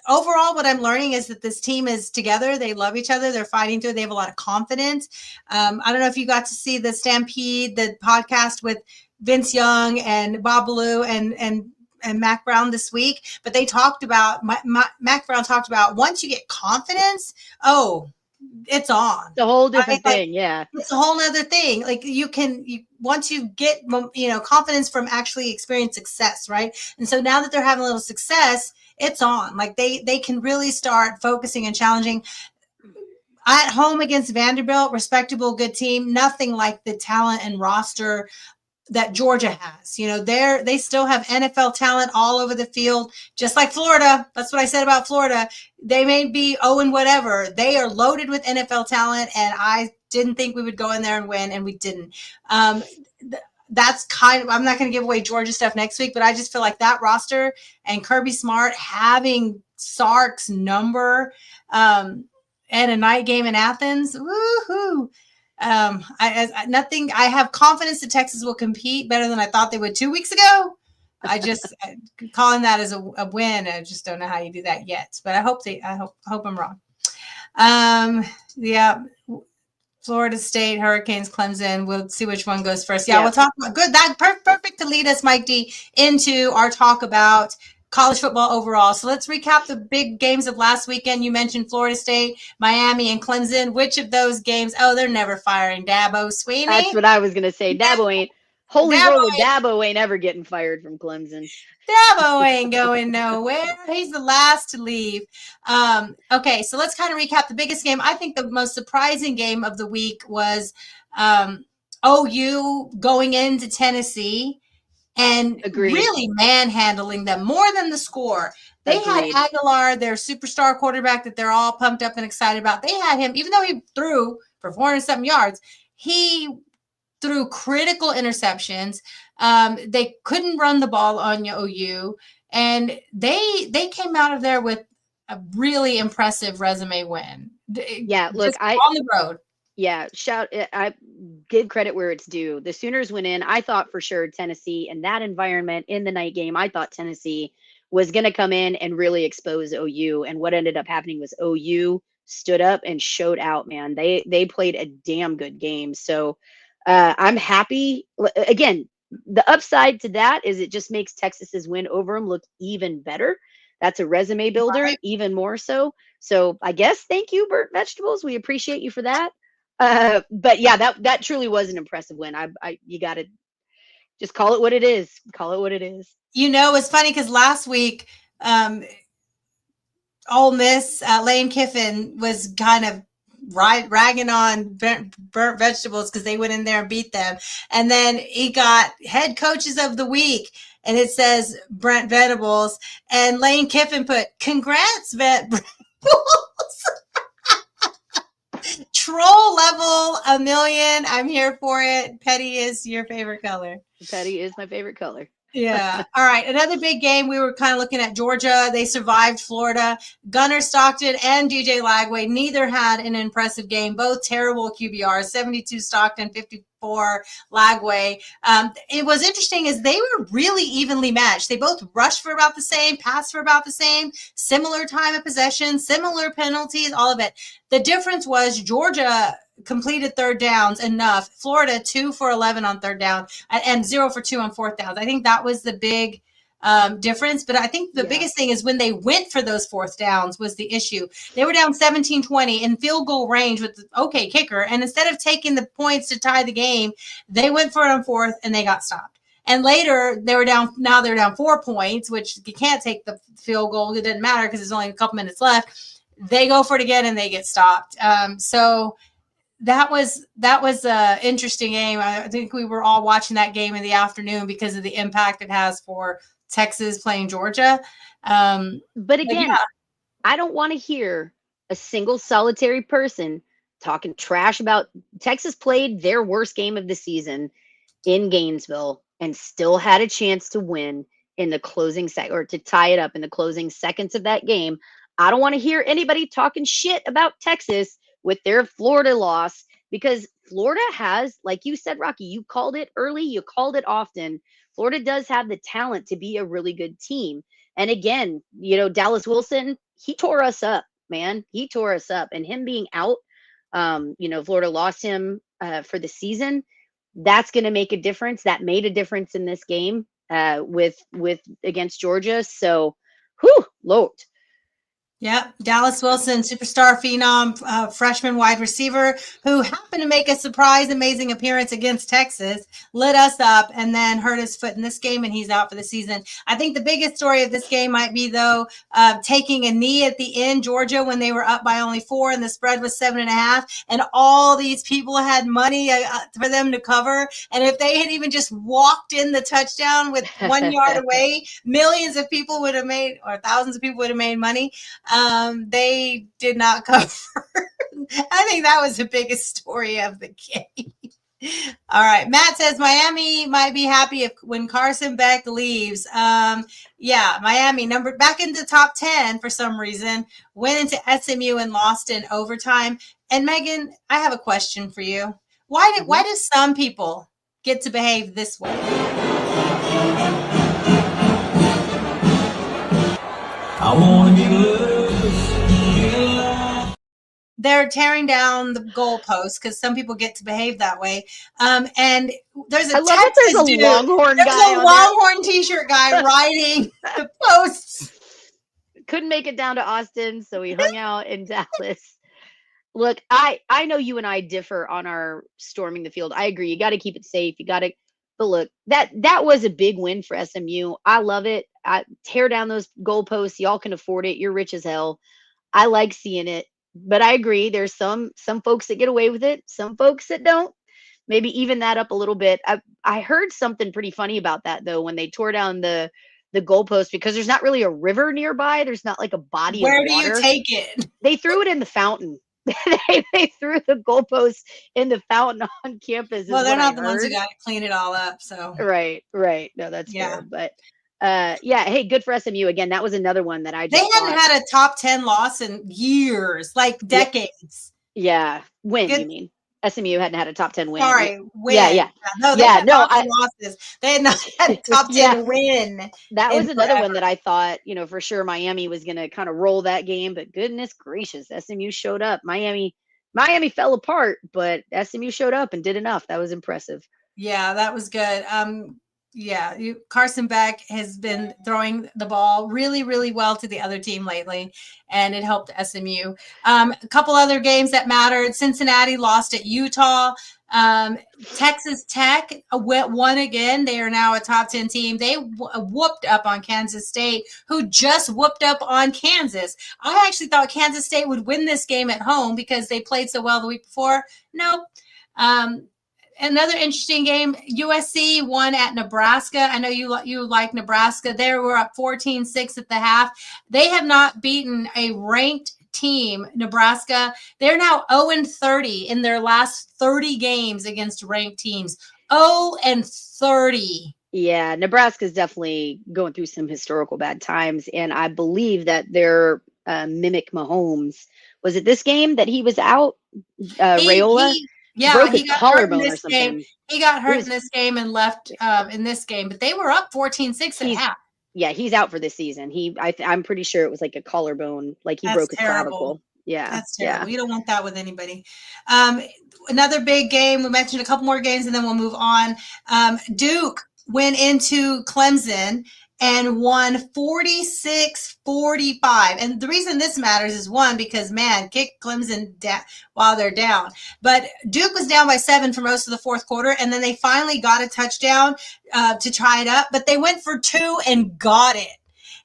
overall, what I'm learning is that this team is together. They love each other. They're fighting through. They have a lot of confidence. I don't know if you got to see the Stampede, the podcast with Vince Young and Bob Ballou and Mac Brown this week, but they talked about Mac Brown talked about once you get confidence, it's on. It's a whole different thing. Yeah. It's a whole nother thing. Like once you get, confidence from actually experience success. Right. And so now that they're having a little success, it's on. Like they can really start focusing and challenging at home against Vanderbilt, respectable, good team. Nothing like the talent and roster that Georgia has. They still have NFL talent all over the field, just like Florida. That's what I said about Florida. They may be 0 and whatever. They are loaded with NFL talent, and I didn't think we would go in there and win, and we didn't. That's I'm not going to give away Georgia stuff next week, but I just feel like that roster and Kirby Smart having Sark's number and a night game in Athens, woohoo. I have confidence that Texas will compete better than I thought they would 2 weeks ago. Calling that as a win. I just don't know how you do that yet, but I hope I'm wrong. Florida State, Hurricanes, Clemson. We'll see which one goes first. We'll talk about good. That perfect to lead us, Mike D, into our talk about college football overall. So let's recap the big games of last weekend. You mentioned Florida State, Miami, and Clemson. Which of those games? They're never firing Dabo Swinney. That's what I was going to say. Dabo ain't. Holy roller, Dabo ain't ever getting fired from Clemson. Dabo ain't going nowhere. He's the last to leave. Okay, so let's kind of recap the biggest game. I think the most surprising game of the week was OU going into Tennessee and really manhandling them more than the score. They had Aguilar, their superstar quarterback that they're all pumped up and excited about. They had him, even though he threw for 400-something yards, he threw critical interceptions. They couldn't run the ball on OU, and they came out of there with a really impressive resume win. Yeah, look, on the road. Yeah, I give credit where it's due. The Sooners went in. I thought for sure Tennessee in that environment in the night game, I thought Tennessee was going to come in and really expose OU. And what ended up happening was OU stood up and showed out, man. They played a damn good game. So I'm happy. Again, the upside to that is it just makes Texas's win over them look even better. That's a resume builder, even more so. So I guess thank you, Burt Vegetables. We appreciate you for that. But yeah, that truly was an impressive win. You got to just call it what it is. Call it what it is. It's funny because last week, Ole Miss, Lane Kiffin was kind of ragging on burnt vegetables because they went in there and beat them. And then he got head coaches of the week, and it says Brent Venables, and Lane Kiffin put, congrats, Venables. Troll level a million. I'm here for it. Petty is your favorite color. Petty is my favorite color. Yeah. All right. Another big game. We were kind of looking at Georgia. They survived Florida. Gunnar Stockton and DJ Lagway, neither had an impressive game. Both terrible QBRs, 72 Stockton, 54 Lagway. It was interesting is they were really evenly matched. They both rushed for about the same, passed for about the same, similar time of possession, similar penalties, all of it. The difference was Georgia completed third downs enough. Florida 2 for 11 on third down and 0 for 2 on fourth downs. I think that was the big difference. But I think the biggest thing is when they went for those fourth downs was the issue. They were down 17-20 in field goal range with the kicker. And instead of taking the points to tie the game, they went for it on fourth and they got stopped. And later they're down 4 points, which you can't take the field goal. It doesn't matter because there's only a couple minutes left. They go for it again and they get stopped. So that was a interesting game. I think we were all watching that game in the afternoon because of the impact it has for Texas playing Georgia. But again, yeah. I don't want to hear a single solitary person talking trash about Texas played their worst game of the season in Gainesville and still had a chance to win in the closing or to tie it up in the closing seconds of that game. I don't want to hear anybody talking shit about Texas with their Florida loss, because Florida has, like you said, Rocky, you called it early, you called it often. Florida does have the talent to be a really good team. And again, Dallas Wilson, he tore us up, man. He tore us up. And him being out, Florida lost him for the season. That's going to make a difference. That made a difference in this game with against Georgia. So, Lord. Yep. Dallas Wilson, superstar phenom, freshman wide receiver who happened to make a surprise, amazing appearance against Texas, lit us up and then hurt his foot in this game, and he's out for the season. I think the biggest story of this game might be, though, taking a knee at the end, Georgia, when they were up by only 4 and the spread was 7.5, and all these people had money for them to cover. And if they had even just walked in the touchdown with 1 yard away, millions of people would have made, or thousands of people would have made money. They did not cover. I think that was the biggest story of the game. All right. Matt says Miami might be happy when Carson Beck leaves. Miami back into top 10 for some reason, went into SMU and lost in overtime. And Megan, I have a question for you. Why do some people get to behave this way? I want to be loved. They're tearing down the goalposts because some people get to behave that way. And there's a Texas dude. Longhorn there's guy. A Longhorn t-shirt guy riding the posts. Couldn't make it down to Austin, so we hung out in Dallas. Look, I know you and I differ on our storming the field. I agree. You got to keep it safe. But look, that was a big win for SMU. I love it. I tear down those goalposts. Y'all can afford it. You're rich as hell. I like seeing it. But I agree. There's some folks that get away with it, some folks that don't. Maybe even that up a little bit. I heard something pretty funny about that, though, when they tore down the goalpost, because there's not really a river nearby. There's not like a body of water. Where do you take it? They threw it in the fountain. they threw the goalpost in the fountain on campus. Well, they're not the ones who got to clean it all up. So right. No, that's fair. But hey, good for SMU. Again, that was another one that they hadn't had a top 10 loss in years, like decades. Yeah. When you mean? SMU hadn't had a top 10 win. Sorry, win. Yeah. No, they had losses. They had not had a top 10 win. That was another one that I thought, for sure Miami was going to kind of roll that game, but goodness gracious, SMU showed up. Miami fell apart, but SMU showed up and did enough. That was impressive. Yeah, that was good. Carson Beck has been throwing the ball really, really well to the other team lately, and it helped SMU. A couple other games that mattered. Cincinnati lost at Utah. Texas Tech won again. They are now a top 10 team. They whooped up on Kansas State, who just whooped up on Kansas. I actually thought Kansas State would win this game at home because they played so well the week before. Nope. Another interesting game, USC won at Nebraska. I know you like Nebraska. They were up 14-6 at the half. They have not beaten a ranked team, Nebraska. They're now 0-30 in their last 30 games against ranked teams. 0-30. Yeah, Nebraska's definitely going through some historical bad times, and I believe that their mimic Mahomes, was it this game that he was out? Raiola? He got hurt in this game. He got hurt in this game and left in this game, but they were up 14-6 at half. Yeah, he's out for this season. I'm pretty sure it was like a collarbone, like he broke his clavicle. Yeah, that's terrible. You don't want that with anybody. Another big game. We mentioned a couple more games, and then we'll move on. Duke went into Clemson and won 46-45. And the reason this matters is, one, because, kick Clemson down while they're down. But Duke was down by 7 for most of the fourth quarter, and then they finally got a touchdown to tie it up. But they went for 2 and got it.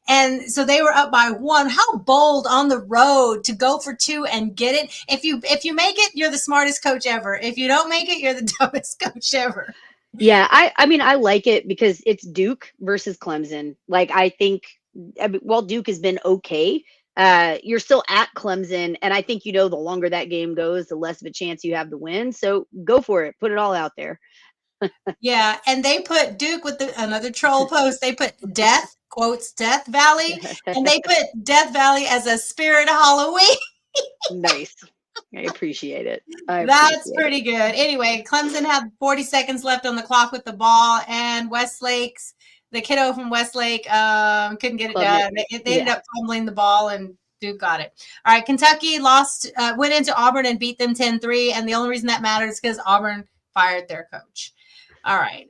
And so they were up by 1. How bold on the road to go for 2 and get it. If you make it, you're the smartest coach ever. If you don't make it, you're the dumbest coach ever. Yeah, I mean, I like it because it's Duke versus Clemson. Like, I think, while Duke has been okay, you're still at Clemson, and I think, the longer that game goes, the less of a chance you have to win. So go for it. Put it all out there. Yeah, and they put Duke with another troll post. They put Death, quotes, Death Valley, and they put Death Valley as a spirit of Halloween. Nice. I appreciate it. That's pretty good. Anyway, Clemson had 40 seconds left on the clock with the ball, and the kiddo from Westlake couldn't get it done. They ended up fumbling the ball, and Duke got it. All right, Kentucky went into Auburn and beat them 10-3, and the only reason that matters is because Auburn fired their coach. All right.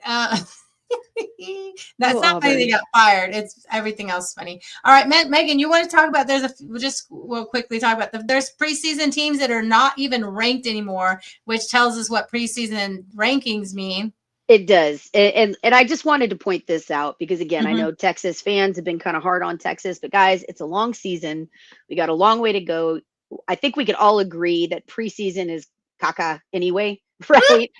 That's not funny they got fired. It's everything else funny. All right, Megan, you want to talk about, we'll quickly talk about there's preseason teams that are not even ranked anymore, which tells us what preseason rankings mean. It does. And I just wanted to point this out because, again, I know Texas fans have been kind of hard on Texas, but guys, it's a long season. We got a long way to go. I think we could all agree that preseason is caca anyway, right?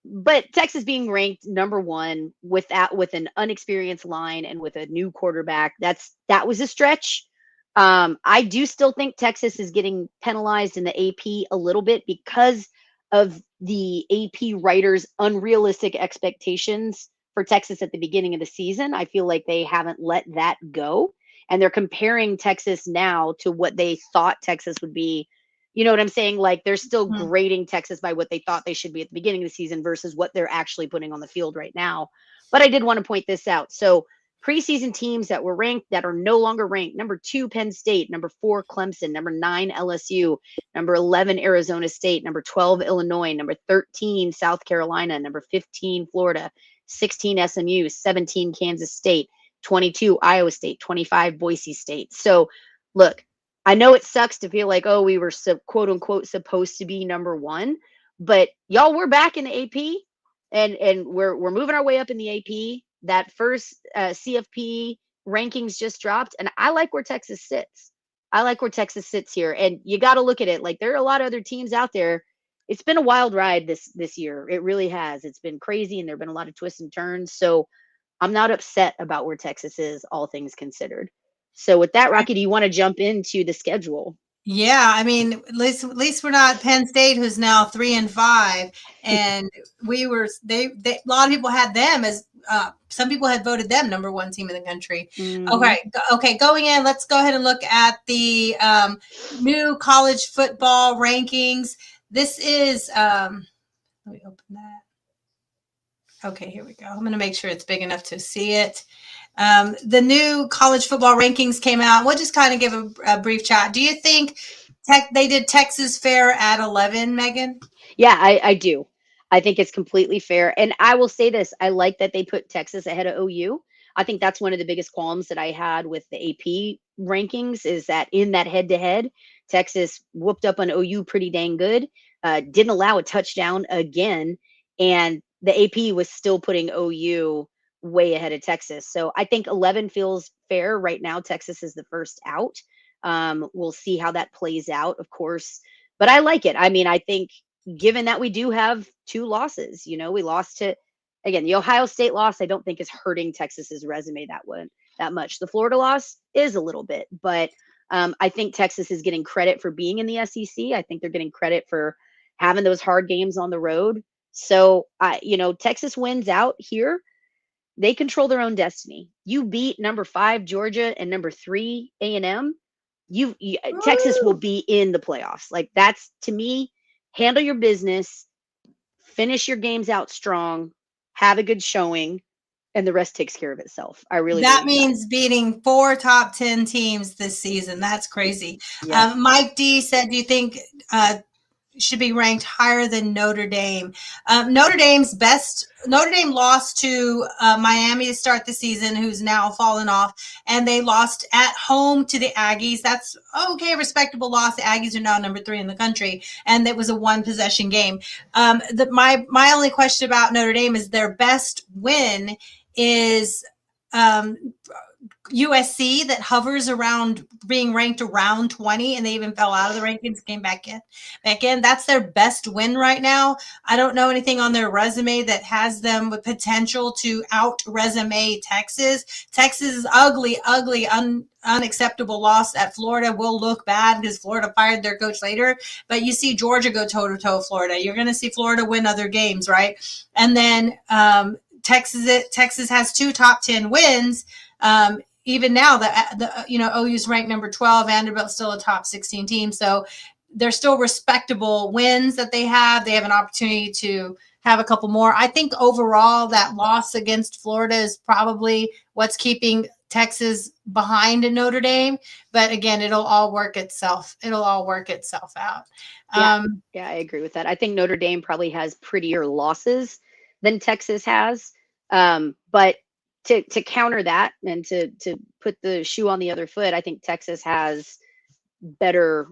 But Texas being ranked number 1 with an unexperienced line and with a new quarterback, that was a stretch. I do still think Texas is getting penalized in the AP a little bit because of the AP writers' unrealistic expectations for Texas at the beginning of the season. I feel like they haven't let that go, and they're comparing Texas now to what they thought Texas would be. You know what I'm saying? Like, they're still grading Texas by what they thought they should be at the beginning of the season versus what they're actually putting on the field right now. But I did want to point this out. So preseason teams that were ranked that are no longer ranked: number 2, Penn State; number 4, Clemson; number 9, LSU; number 11, Arizona State; number 12, Illinois; number 13, South Carolina; number 15, Florida; 16, SMU; 17, Kansas State; 22, Iowa State; 25, Boise State. So look, I know it sucks to feel like, oh, we were quote unquote supposed to be number 1, but y'all, we're back in the AP, and we're moving our way up in the AP. That first CFP rankings just dropped, and I like where Texas sits. I like where Texas sits here, and you got to look at it like there are a lot of other teams out there. It's been a wild ride this year. It really has. It's been crazy, and there've been a lot of twists and turns. So I'm not upset about where Texas is, all things considered. So with that, Rocky, do you want to jump into the schedule? Yeah, I mean, at least we're not Penn State, who's now 3-5, and a lot of people had them as some people had voted them number 1 team in the country. Okay, going in, let's go ahead and look at the new college football rankings. This is let me open that. Okay, here we go. I'm going to make sure it's big enough to see it. The new college football rankings came out. We'll just kind of give a brief chat. Do you think they did Texas fair at 11, Megan? Yeah, I do. I think it's completely fair. And I will say this: I like that they put Texas ahead of OU. I think that's one of the biggest qualms that I had with the AP rankings, is that in that head-to-head, Texas whooped up on OU pretty dang good, didn't allow a touchdown again, and the AP was still putting OU way ahead of Texas. So I think 11 feels fair. Right now, Texas is the first out. We'll see how that plays out, of course. But I like it. I mean, I think given that we do have 2 losses, we lost to, again, the Ohio State loss, I don't think is hurting Texas's resume that much. The Florida loss is a little bit, but I think Texas is getting credit for being in the SEC. I think they're getting credit for having those hard games on the road. So, Texas wins out here. They control their own destiny. You beat number 5 Georgia and number 3 A&M. Texas will be in the playoffs. Like, that's, to me, handle your business, finish your games out strong, have a good showing, and the rest takes care of itself. I really that means beating 4 top 10 teams this season. That's crazy. Yeah. Mike D said, do you think should be ranked higher than Notre Dame? Notre Dame lost to Miami to start the season, who's now fallen off, and they lost at home to the Aggies. That's okay, respectable loss. The Aggies are now number 3 in the country, and it was a 1-possession game. My only question about Notre Dame is their best win is USC that hovers around being ranked around 20, and they even fell out of the rankings, came back in. That's their best win right now. I don't know anything on their resume that has them with potential to out resume Texas. Texas is ugly, unacceptable loss at Florida will look bad because Florida fired their coach later. But you see Georgia go toe to toe Florida. You're going to see Florida win other games, right? And then Texas has 2 top 10 wins. Even now, OU's ranked number 12. Vanderbilt's still a top 16 team, so they're still respectable wins that they have. They have an opportunity to have a couple more. I think overall that loss against Florida is probably what's keeping Texas behind Notre Dame. But again, it'll all work itself. Out. Yeah, I agree with that. I think Notre Dame probably has prettier losses than Texas has, but to counter that and to put the shoe on the other foot, I think Texas has better.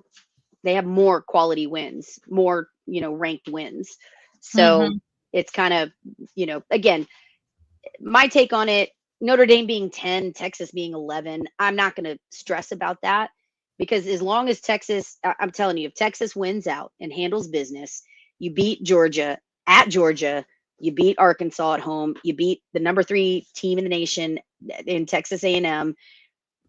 They have more quality wins, more ranked wins. So it's kind of again, my take on it. Notre Dame being 10, Texas being 11. I'm not going to stress about that because as long as Texas, I'm telling you, if Texas wins out and handles business, you beat Georgia at Georgia. You beat Arkansas at home. You beat the number 3 team in the nation in Texas A&M.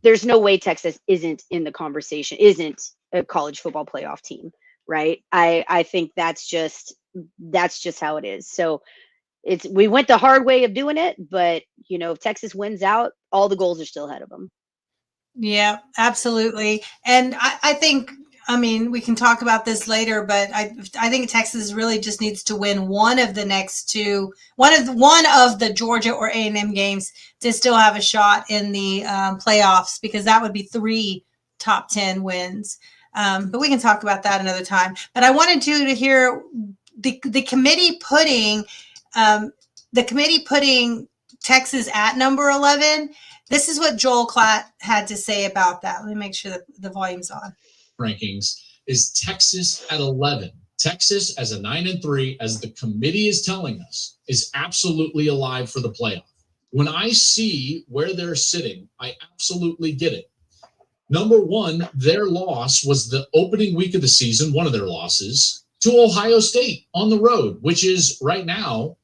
There's no way Texas isn't in the conversation, isn't a college football playoff team, right? I think that's just how it is. So we went the hard way of doing it, but if Texas wins out, all the goals are still ahead of them. Yeah, absolutely. And I think, we can talk about this later, but I think Texas really just needs to win one of the next 2, one of the Georgia or A&M games to still have a shot in the playoffs, because that would be 3 top 10 wins. But we can talk about that another time. But I wanted you to hear the committee putting Texas at number 11. This is what Joel Klatt had to say about that. Let me make sure that the volume's on. Rankings is Texas at 11. Texas as a 9-3, as the committee is telling us, is absolutely alive for the playoff. When I see where they're sitting, I absolutely get it. Number 1, their loss was the opening week of the season, one of their losses, to Ohio State on the road, which is right now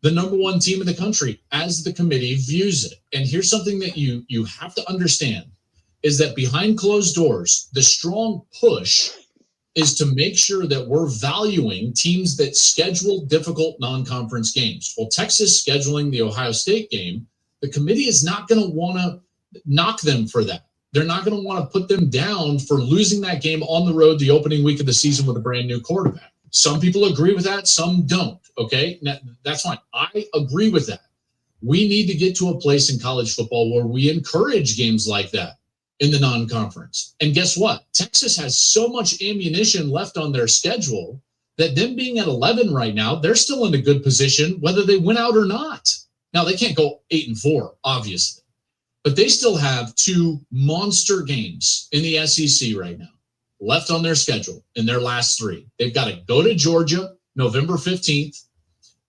the number 1 team in the country as the committee views it. And here's something that you have to understand is that behind closed doors, the strong push is to make sure that we're valuing teams that schedule difficult non-conference games. Well, Texas scheduling the Ohio State game, the committee is not going to want to knock them for that. They're not going to want to put them down for losing that game on the road the opening week of the season with a brand new quarterback. Some people agree with that, some don't, okay? Now, that's fine. I agree with that. We need to get to a place in college football where we encourage games like that in the non-conference. And guess what? Texas has so much ammunition left on their schedule that them being at 11 right now, they're still in a good position whether they win out or not. Now, they can't go 8-4, obviously, but they still have 2 monster games in the SEC right now left on their schedule in their last 3. They've got to go to Georgia November 15th.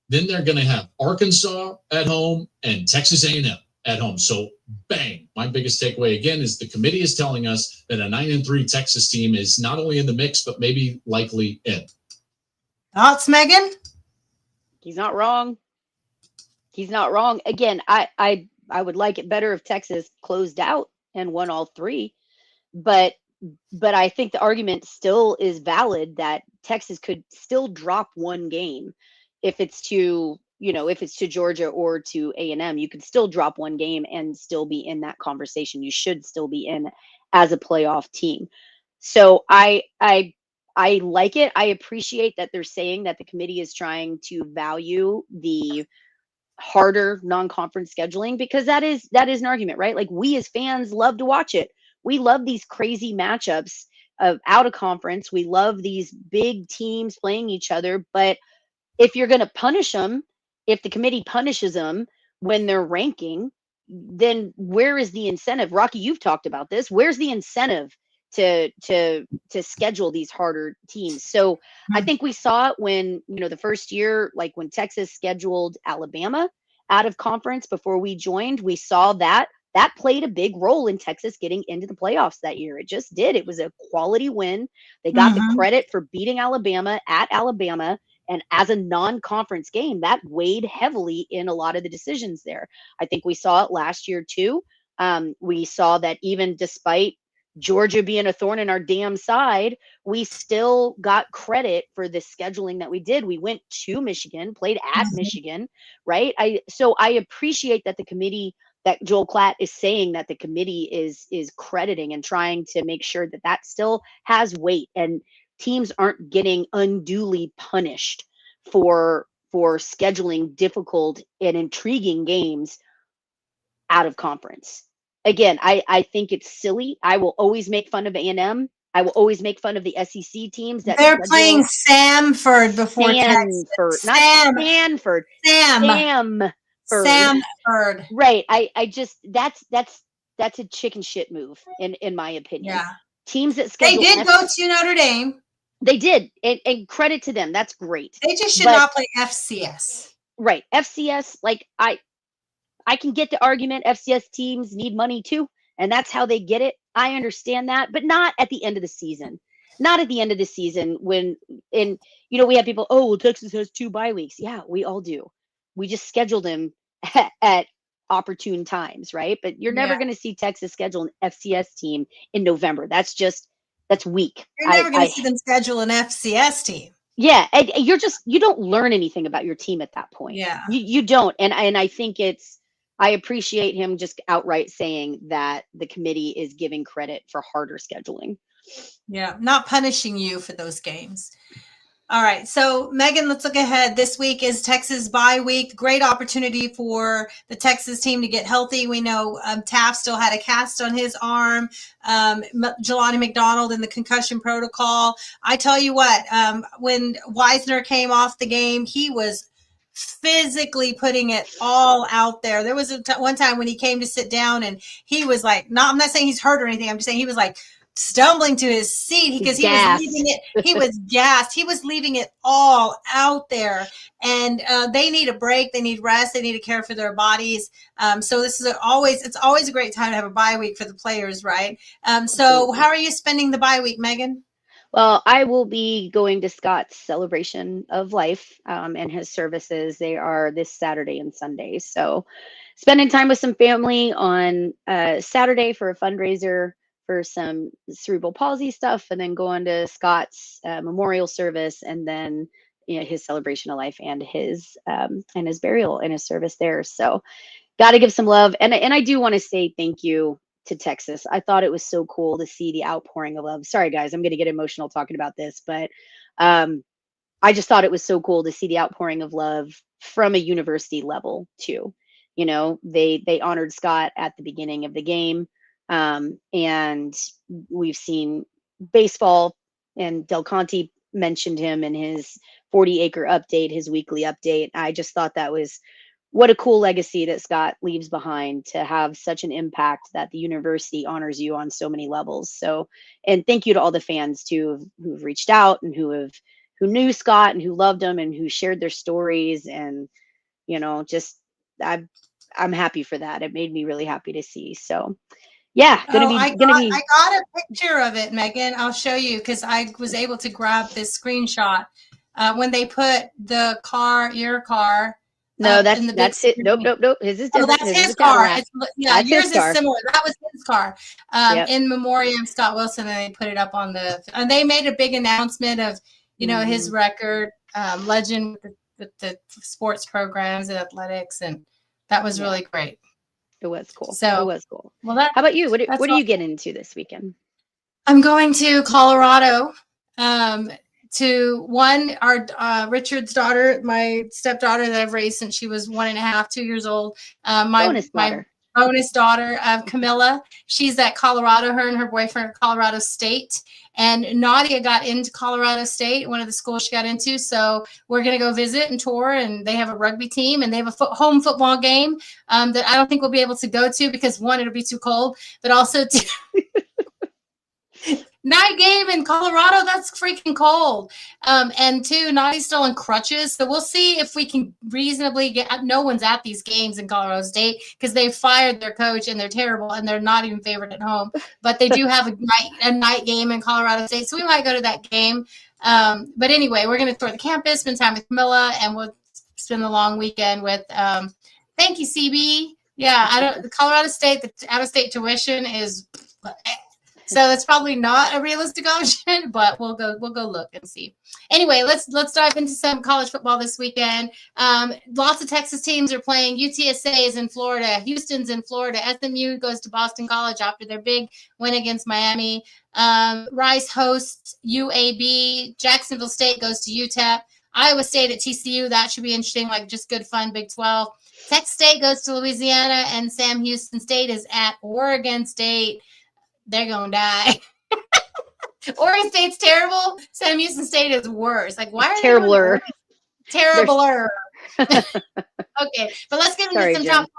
Then they're going to have Arkansas at home and Texas A&M at home. So bang, my biggest takeaway again is the committee is telling us that a 9-3 Texas team is not only in the mix, but maybe likely in. Thoughts, Megan? He's not wrong. Again, I would like it better if Texas closed out and won all 3, but I think the argument still is valid that Texas could still drop 1 game if it's to Georgia or to A&M. You could still drop 1 game and still be in that conversation. You should still be in as a playoff team. So I like it. I appreciate that they're saying that the committee is trying to value the harder non-conference scheduling, because that is an argument, right? Like, we as fans love to watch it. We love these crazy matchups of out of conference. We love these big teams playing each other. But if you're going to punish them, if the committee punishes them when they're ranking, then where is the incentive? Rocky, you've talked about this. Where's the incentive to schedule these harder teams? So I think we saw it when, the first year, like when Texas scheduled Alabama out of conference before we joined, we saw that played a big role in Texas getting into the playoffs that year. It just did. It was a quality win. They got the credit for beating Alabama at Alabama. And as a non-conference game, that weighed heavily in a lot of the decisions there. I think we saw it last year too. We saw that even despite Georgia being a thorn in our damn side, we still got credit for the scheduling that we did. We went to Michigan, played at Michigan, right? So I appreciate that the committee, that Joel Klatt is saying that the committee is crediting and trying to make sure that that still has weight and teams aren't getting unduly punished for scheduling difficult and intriguing games out of conference. Again, I think it's silly. I will always make fun of A&M. I will always make fun of the SEC teams that they're playing Samford before Texas. Not Stanford. Samford. Right. I just that's a chicken shit move in my opinion. Yeah. Teams that They schedule did go to Notre Dame. They did, and credit to them. That's great. They just should not play FCS. Right. FCS, like I can get the argument FCS teams need money too, and that's how they get it. I understand that, but not at the end of the season. Not at the end of the season when, and you know, we have people, oh, well, Texas has 2 bye weeks. Yeah, we all do. We just schedule them at opportune times, right? But you're never going to see Texas schedule an FCS team in November. That's weak. You're never going to see them schedule an FCS team. Yeah, and you don't learn anything about your team at that point. Yeah, you don't, and I think I appreciate him just outright saying that the committee is giving credit for harder scheduling. Yeah, not punishing you for those games. All right, so Megan, let's look ahead. This week is Texas bye week. Great opportunity for the Texas team to get healthy. We know Taft still had a cast on his arm. Jelani McDonald in the concussion protocol. I tell you what, when Wisner came off the game, he was physically putting it all out there. There was one time when he came to sit down and he was like, I'm not saying he's hurt or anything. I'm just saying he was like stumbling to his seat because he was leaving it. He was gassed. He was leaving it all out there. And they need a break. They need rest. They need to care for their bodies. So this is it's always a great time to have a bye week for the players, right? So how are you spending the bye week, Megan? Well, I will be going to Scott's celebration of life and his services. They are this Saturday and Sunday. So spending time with some family on Saturday for a fundraiser for some cerebral palsy stuff, and then going to Scott's memorial service, and then his celebration of life and his burial and his service there. So got to give some love. And I do want to say thank you to Texas. I thought it was so cool to see the outpouring of love. Sorry, guys, I'm going to get emotional talking about this, but I just thought it was so cool to see the outpouring of love from a university level too. You know, they honored Scott at the beginning of the game. And we've seen baseball, and Del Conte mentioned him in his 40-acre update, his weekly update. I just thought that was what a cool legacy that Scott leaves behind, to have such an impact that the university honors you on so many levels. So, and thank you to all the fans too who've reached out and who knew Scott and who loved him and who shared their stories. And just I'm happy for that. It made me really happy to see. So yeah, I got a picture of it, Megan. I'll show you because I was able to grab this screenshot when they put your car. No, that's it. Nope. His is different. Oh, that's his car. Yours is similar. That was his car. In memoriam Scott Wilson, and they put it up and they made a big announcement of, his record, legend with the sports programs and athletics, and that was really great. It was cool. So it was cool. Well, how about you? What are you getting into this weekend? I'm going to Colorado. To our Richard's daughter, my stepdaughter that I've raised since she was 1.5, 2 years old. My bonus daughter, Camilla. She's at Colorado. Her and her boyfriend are Colorado State. And Nadia got into Colorado State, one of the schools she got into. So we're going to go visit and tour. And they have a rugby team, and they have a home football game that I don't think we'll be able to go to because, one, it'll be too cold, but also Night game in Colorado, that's freaking cold. And two, Naughty's still on crutches. So we'll see if we can reasonably get, no one's at these games in Colorado State because they fired their coach and they're terrible and they're not even favored at home. But they do have a night game in Colorado State. So we might go to that game. But anyway, we're going to tour the campus, spend time with Camilla, and we'll spend the long weekend with, thank you, CB. Yeah, Colorado State, the out-of-state tuition is... So that's probably not a realistic option, but we'll go look and see. Anyway, let's dive into some college football this weekend. Lots of Texas teams are playing. UTSA is in Florida. Houston's in Florida. SMU goes to Boston College after their big win against Miami. Rice hosts UAB. Jacksonville State goes to UTEP. Iowa State at TCU. That should be interesting, like just good fun, Big 12. Texas State goes to Louisiana, and Sam Houston State is at Oregon State. They're going to die. Oregon State's terrible. Sam Houston State is worse. Like, why are terribler? Terribler. Okay, but let's get into some top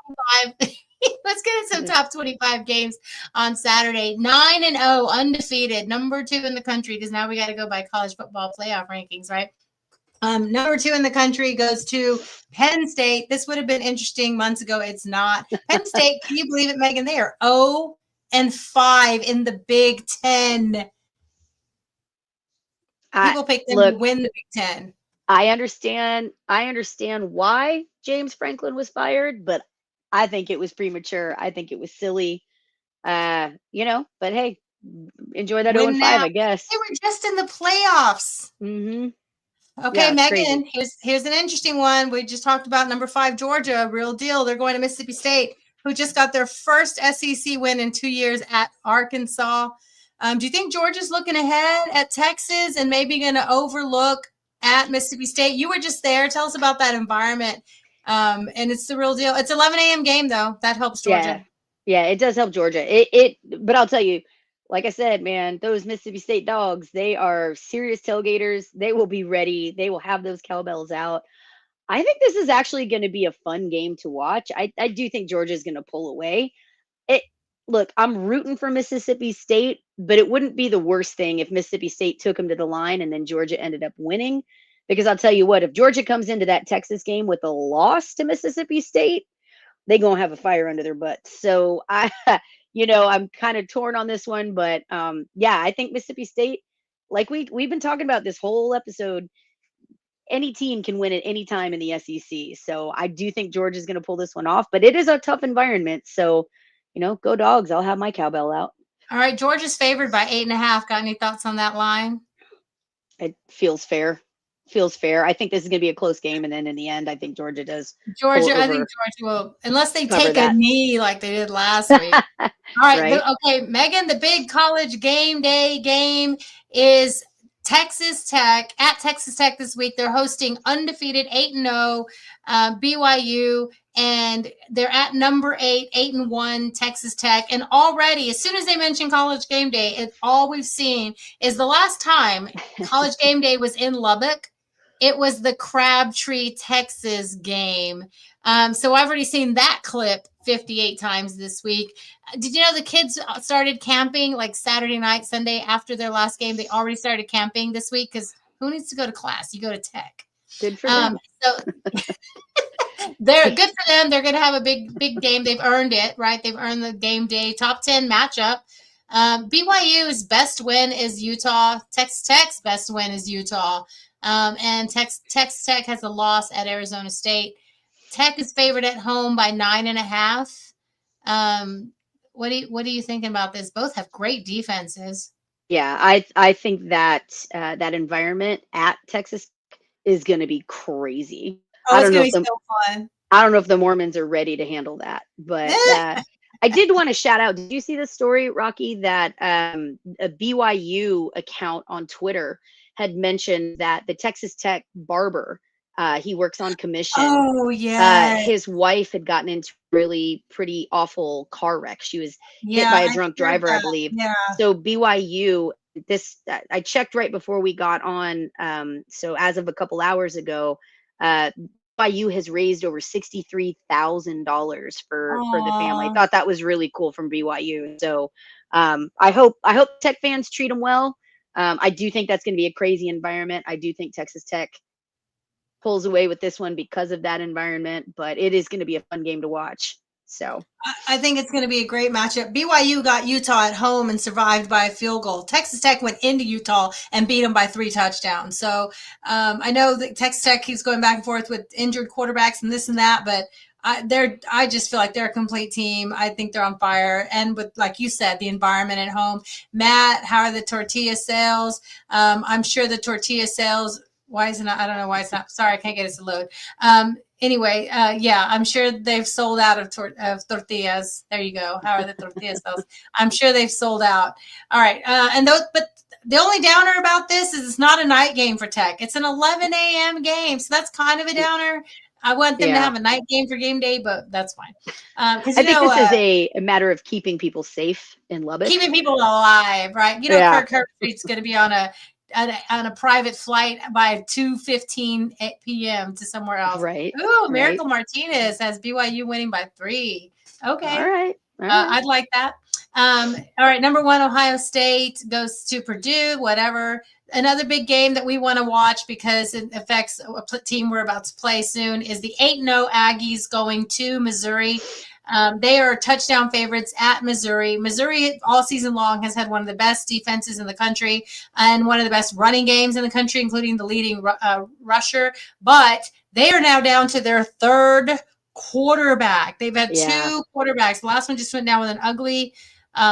25. Let's get into some top 25 games on Saturday. 9-0, undefeated, number 2 in the country, because now we got to go by college football playoff rankings, right? Number 2 in the country goes to Penn State. This would have been interesting months ago. It's not. Penn State, can you believe it, Megan? They are 0-5 in the Big Ten. People pick them to win the Big Ten. I understand why James Franklin was fired, but I think it was premature. I think it was silly. But hey, enjoy that 0-5, I guess. They were just in the playoffs. Mm-hmm. Okay, yeah, Megan, here's an interesting one. We just talked about number 5, Georgia, real deal. They're going to Mississippi State, who just got their first SEC win in 2 years at Arkansas. Do you think Georgia's looking ahead at Texas and maybe going to overlook at Mississippi State? You were just there. Tell us about that environment. And it's the real deal. It's 11 a.m. game, though. That helps Georgia. Yeah, it does help Georgia. But I'll tell you, like I said, man, those Mississippi State dogs, they are serious tailgaters. They will be ready. They will have those cowbells out. I think this is actually going to be a fun game to watch. I do think Georgia is going to pull away. Look, I'm rooting for Mississippi State, but it wouldn't be the worst thing if Mississippi State took them to the line and then Georgia ended up winning. Because I'll tell you what, if Georgia comes into that Texas game with a loss to Mississippi State, they're going to have a fire under their butts. So I'm kind of torn on this one, but I think Mississippi State, like we've been talking about this whole episode, any team can win at any time in the SEC. So I do think Georgia's going to pull this one off, but it is a tough environment. So, go dogs. I'll have my cowbell out. All right. Georgia's favored by 8.5. Got any thoughts on that line? It feels fair. I think this is going to be a close game. And then in the end, I think Georgia does. I think Georgia will, unless they take a knee like they did last week. All right. Okay. Megan, the big college game day game is Texas Tech at Texas Tech this week. They're hosting undefeated 8-0 BYU, and they're at number 8, 8-1 Texas Tech. And already, as soon as they mention college game day, all we've seen is the last time college game day was in Lubbock. It was the Crabtree, Texas game. So I've already seen that clip 58 times this week. Did you know the kids started camping like Saturday night, Sunday after their last game? They already started camping this week because who needs to go to class? You go to Tech. Good for them. So they're good for them. They're going to have a big game. They've earned it, right? They've earned the game day top 10 matchup. BYU's best win is Utah. Texas Tech's best win is Utah. And Texas Tech has a loss at Arizona State. Tech is favored at home by 9.5. What are you thinking about this? Both have great defenses. Yeah, I think that that environment at Texas is going to be crazy. Oh, it's going to be so fun. I don't know if the Mormons are ready to handle that, but I did want to shout out. Did you see the story, Rocky, that a BYU account on Twitter had mentioned that the Texas Tech barber, he works on commission. Oh, yeah. His wife had gotten into a really pretty awful car wreck. She was hit by a drunk driver, I believe. Yeah. So BYU, I checked right before we got on. So as of a couple hours ago, BYU has raised over $63,000 for the family. Aw. Thought that was really cool from BYU. So I hope Tech fans treat them well. I do think that's going to be a crazy environment. I do think Texas Tech pulls away with this one because of that environment, but it is going to be a fun game to watch. So I think it's going to be a great matchup. BYU got Utah at home and survived by a field goal. Texas Tech went into Utah and beat them by 3 touchdowns. So I know that Texas Tech keeps going back and forth with injured quarterbacks and this and that, but I just feel like they're a complete team. I think they're on fire. And with, like you said, the environment at home. Matt, how are the tortilla sales? I'm sure the tortilla sales, why isn't it? I don't know why it's not. Sorry, I can't get it to load. Anyway, yeah, I'm sure they've sold out of tortillas. There you go. How are the tortilla sales? I'm sure they've sold out. All right. But the only downer about this is it's not a night game for Tech. It's an 11 a.m. game. So that's kind of a downer. I want them to have a night game for game day, but that's fine. I think this is a matter of keeping people safe in Lubbock. Keeping people alive, right? You know, Kirk Herbstreit's going to be on a private flight by 2:15 p.m. to somewhere else. Right. Ooh, Miracle Martinez has BYU winning by 3. Okay. All right. I'd like that. All right. Number 1, Ohio State goes to Purdue, whatever. Another big game that we want to watch because it affects a team we're about to play soon is the 8-0 Aggies going to Missouri. They are touchdown favorites at Missouri. Missouri all season long has had one of the best defenses in the country and one of the best running games in the country, including the leading rusher. But they are now down to their 3rd quarterback. They've had 2 quarterbacks. The last one just went down with an ugly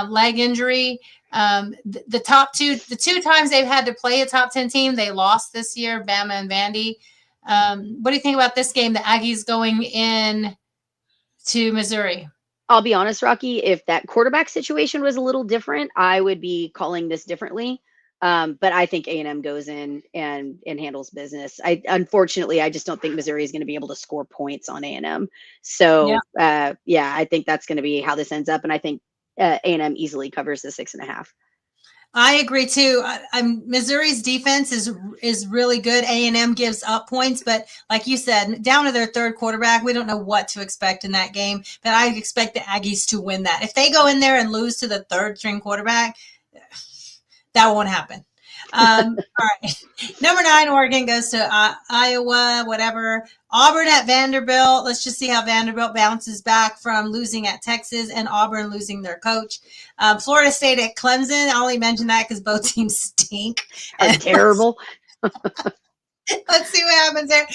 leg injury. The 2 times they've had to play a top 10 team, they lost this year, Bama and Vandy. What do you think about this game? The Aggies going in to Missouri. I'll be honest, Rocky, if that quarterback situation was a little different, I would be calling this differently. But I think A&M goes in and handles business. Unfortunately, I just don't think Missouri is going to be able to score points on A&M. So, I think that's going to be how this ends up. And I think A&M easily covers the 6.5. I agree too. Missouri's defense is really good. A&M gives up points, but like you said, down to their 3rd quarterback, we don't know what to expect in that game. But I expect the Aggies to win that. If they go in there and lose to the 3rd string quarterback, that won't happen. All right. Number 9, Oregon goes to Iowa, whatever. Auburn at Vanderbilt. Let's just see how Vanderbilt bounces back from losing at Texas and Auburn losing their coach. Florida State at Clemson. I only mention that because both teams stink. That's terrible. Let's see what happens there.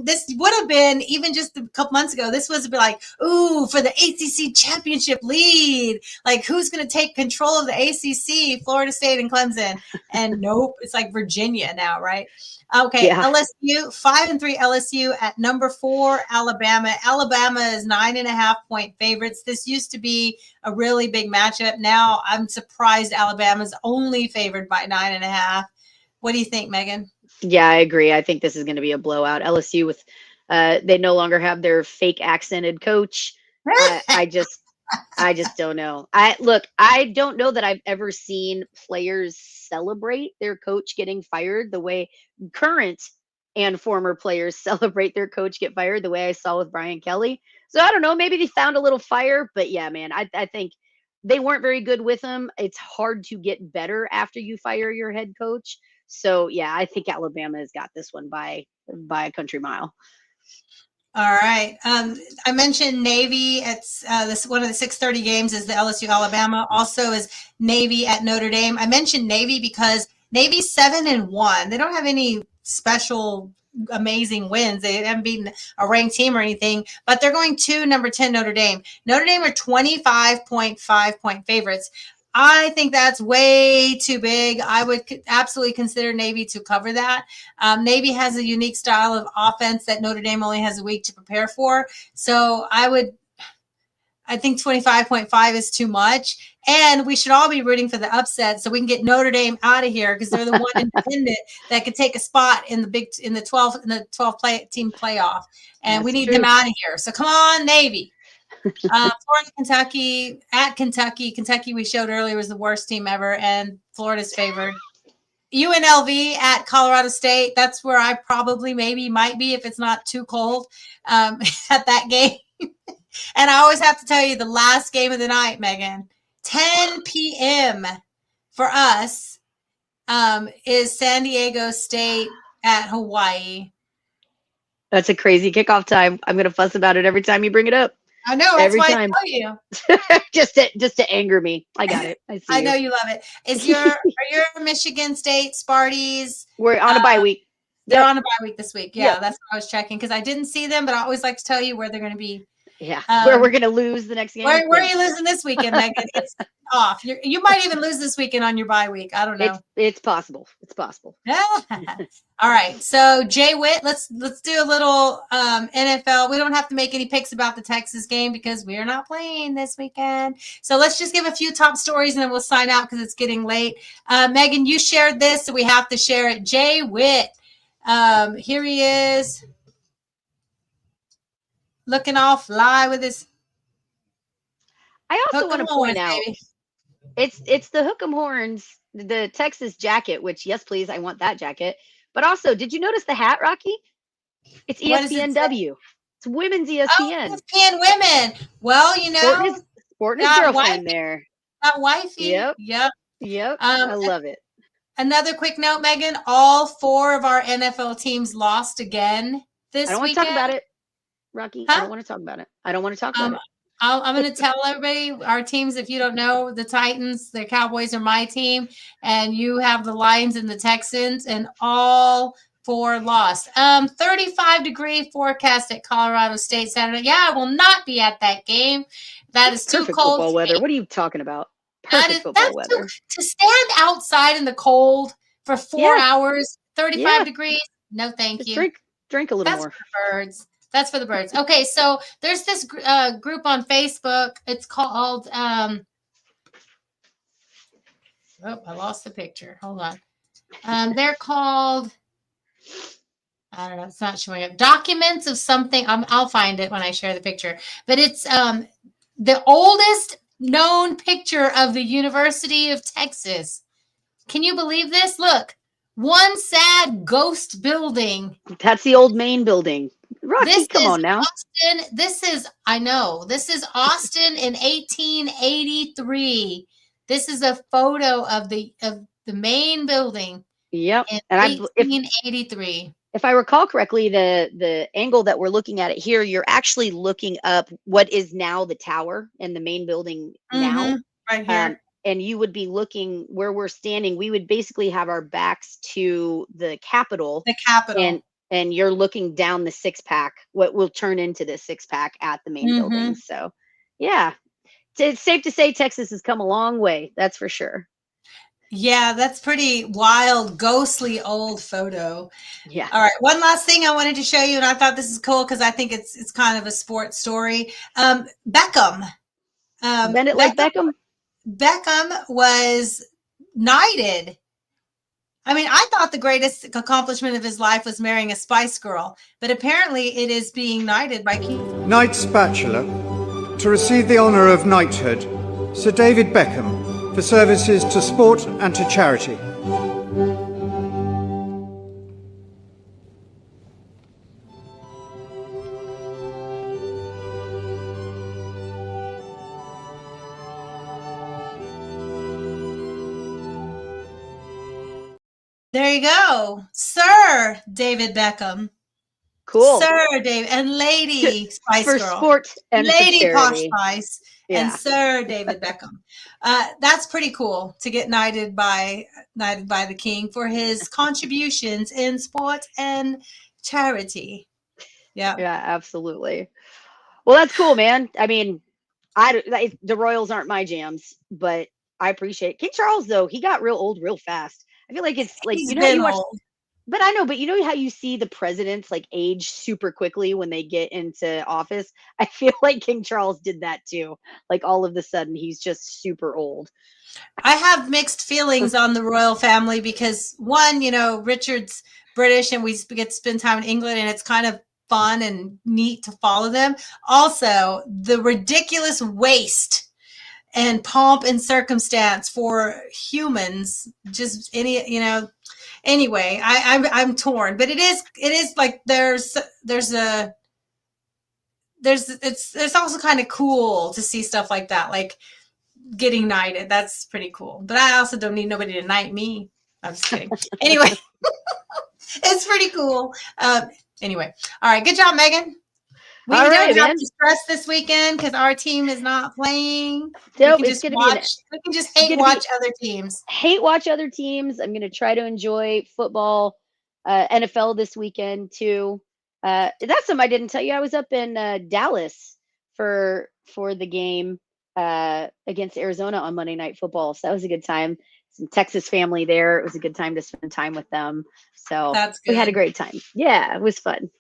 This would have been, even just a couple months ago, this was like, ooh, for the ACC championship lead. Like, who's going to take control of the ACC? Florida State and Clemson. And nope, it's like Virginia now, right? Okay, LSU, 5-3 LSU at number 4, Alabama. Alabama is 9.5-point favorites. This used to be a really big matchup. Now I'm surprised Alabama's only favored by 9.5. What do you think, Megan? Yeah, I agree. I think this is going to be a blowout. LSU with they no longer have their fake accented coach. I just don't know. I don't know that I've ever seen players celebrate their coach getting fired the way current and former players celebrate their coach get fired, the way I saw with Brian Kelly. So I don't know, maybe they found a little fire, but yeah, man, I think they weren't very good with him. It's hard to get better after you fire your head coach. So yeah, I think Alabama has got this one by a country mile. All right. I mentioned Navy. It's this one of the 6:30 games is the LSU Alabama. Also is Navy at Notre Dame. I mentioned Navy because Navy's 7-1. They don't have any special amazing wins. They haven't beaten a ranked team or anything, but they're going to number 10 Notre Dame. Notre Dame are 25.5-point favorites. I think that's way too big. I would absolutely consider Navy to cover that. Navy has a unique style of offense that Notre Dame only has a week to prepare for. So I think 25.5 is too much. And we should all be rooting for the upset so we can get Notre Dame out of here because they're the one independent that could take a spot in the 12 team playoff. And we need them out of here. So come on, Navy. Florida, Kentucky at Kentucky. Kentucky, we showed earlier, was the worst team ever, and Florida's favored. UNLV at Colorado State. That's where I probably might be if it's not too cold at that game. And I always have to tell you the last game of the night, Megan, 10 p.m. for us is San Diego State at Hawaii. That's a crazy kickoff time. I'm going to fuss about it every time you bring it up. I know. That's Every why time. I tell you. just to anger me. I got it. I see. I know you love it. Are your Michigan State Sparties? We're on a bye week. They're on a bye week this week. Yeah, Yep. that's what I was checking because I didn't see them, but I always like to tell you where they're going to be. Yeah, where we're going to lose the next game. Where are you losing this weekend, Megan? It's off. You might even lose this weekend on your bye week. I don't know. It's possible. It's possible. All right. So Jay Witt, let's do a little NFL. We don't have to make any picks about the Texas game because we are not playing this weekend. So let's just give a few top stories and then we'll sign out because it's getting late. Megan, you shared this, so we have to share it. Jay Witt. Here he is. Looking all fly with his. I also want to point out, baby. it's the Hook'em Horns, the Texas jacket. Which, yes, please, I want that jacket. But also, did you notice the hat, Rocky? It's ESPNW. It's women's ESPN. Oh, ESPN women. Well, you know, sporting his girlfriend there. Got wifey. Yep. I love it. Another quick note, Megan. All 4 of our NFL teams lost again this weekend. I don't want to talk about it. Rocky, I don't want to talk about it. I don't want to talk about it. I'm going to tell everybody our teams. If you don't know, the Titans, the Cowboys are my team, and you have the Lions and the Texans, and all 4 lost. 35-degree forecast at Colorado State Saturday. Yeah, I will not be at that game. That is too cold. Football weather. What are you talking about? Perfect football weather. To stand outside in the cold for 4 hours, 35 degrees. No, thank you. Drink a little more. For the birds. That's for the birds. Okay, so there's this group on Facebook. It's called I lost the picture. Hold on. They're called, I don't know, it's not showing up. Documents of something. I'll find it when I share the picture. But it's the oldest known picture of the University of Texas. Can you believe this? Look, one sad ghost building. That's the old main building. Rocky, come on now. Austin, this is Austin in 1883. This is a photo of the main building. Yep. In 1883. If I recall correctly, the angle that we're looking at it here, you're actually looking up what is now the tower and the main building now. Right here. And you would be looking where we're standing. We would basically have our backs to the Capitol. The Capitol. And you're looking down the 6-pack, what will turn into the 6-pack at the main building. So, yeah, it's safe to say Texas has come a long way. That's for sure. Yeah, that's pretty wild, ghostly old photo. Yeah. All right. One last thing I wanted to show you, and I thought this is cool because I think it's kind of a sports story. Beckham. Beckham? Beckham was knighted. I mean, I thought the greatest accomplishment of his life was marrying a Spice Girl, but apparently it is being knighted by King. Knight's Bachelor. To receive the honour of knighthood, Sir David Beckham, for services to sport and to charity. There you go. Sir David Beckham. Cool. Sir David and Lady Spice for Girl. Sport and Lady for Posh charity. Spice Yeah. and Sir David Beckham. That's pretty cool to get knighted by the king for his contributions in sport and charity. Yeah. Yeah, absolutely. Well, that's cool, man. I mean, the Royals aren't my jams, but I appreciate King Charles, though. He got real old real fast. I feel like it's like, He's you know, how been you watch, old. but I know, but you know how you see the presidents like age super quickly when they get into office? I feel like King Charles did that too. Like all of a sudden he's just super old. I have mixed feelings on the royal family because one, you know, Richard's British and we get to spend time in England and it's kind of fun and neat to follow them. Also, the ridiculous waste and pomp and circumstance for humans, just any, you know, anyway, I'm torn, but it is like it's also kind of cool to see stuff like that, like getting knighted. That's pretty cool. But I also don't need nobody to knight me. I'm just kidding. Anyway, it's pretty cool. Anyway, all right. Good job, Megan. We don't have to stress this weekend because our team is not playing. Nope, we can just hate watch other teams. Hate watch other teams. I'm going to try to enjoy football, NFL this weekend too. That's something I didn't tell you. I was up in Dallas for the game against Arizona on Monday Night Football. So that was a good time. Some Texas family there. It was a good time to spend time with them. So we had a great time. Yeah, it was fun.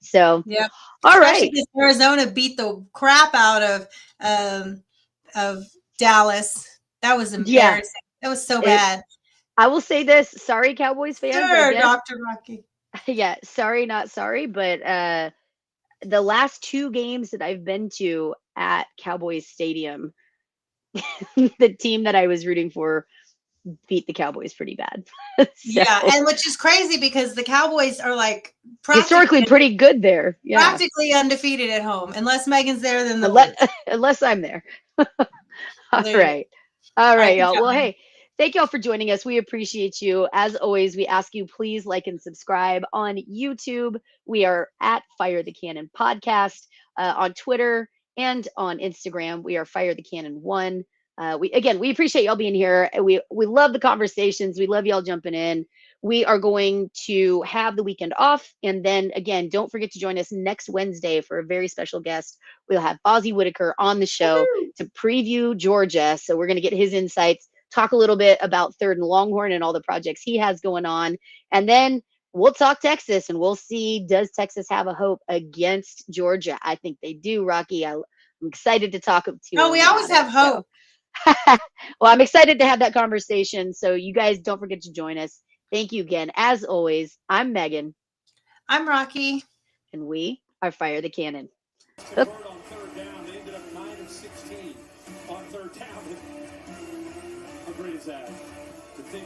So yeah. All right. Arizona beat the crap out of Dallas. That was embarrassing. Yeah. That was so bad. I will say this. Sorry, Cowboys fans. Sure, Dr. Rocky. Yeah, sorry, not sorry, but the last 2 games that I've been to at Cowboys Stadium, the team that I was rooting for beat the Cowboys pretty bad. Yeah, and which is crazy because the Cowboys are like historically pretty good there. Yeah. Practically undefeated at home. Unless Megan's there, then unless I'm there. All right, y'all. Well, hey, thank y'all for joining us. We appreciate you. As always, we ask you please like and subscribe on YouTube. We are at Fire the Cannon Podcast on Twitter and on Instagram. We are Fire the Cannon 1. We appreciate y'all being here. We love the conversations. We love y'all jumping in. We are going to have the weekend off. And then again, don't forget to join us next Wednesday for a very special guest. We'll have Ozzie Whitaker on the show to preview Georgia. So we're going to get his insights, talk a little bit about Third and Longhorn and all the projects he has going on. And then we'll talk Texas and we'll see, does Texas have a hope against Georgia? I think they do, Rocky. I'm excited to talk to you. Oh, we always have hope. Well, I'm excited to have that conversation. So you guys don't forget to join us. Thank you again. As always, I'm Megan. I'm Rocky. And we are Fire the Cannon. On third down, they ended up 9 of 16 on third down. How great is that? To think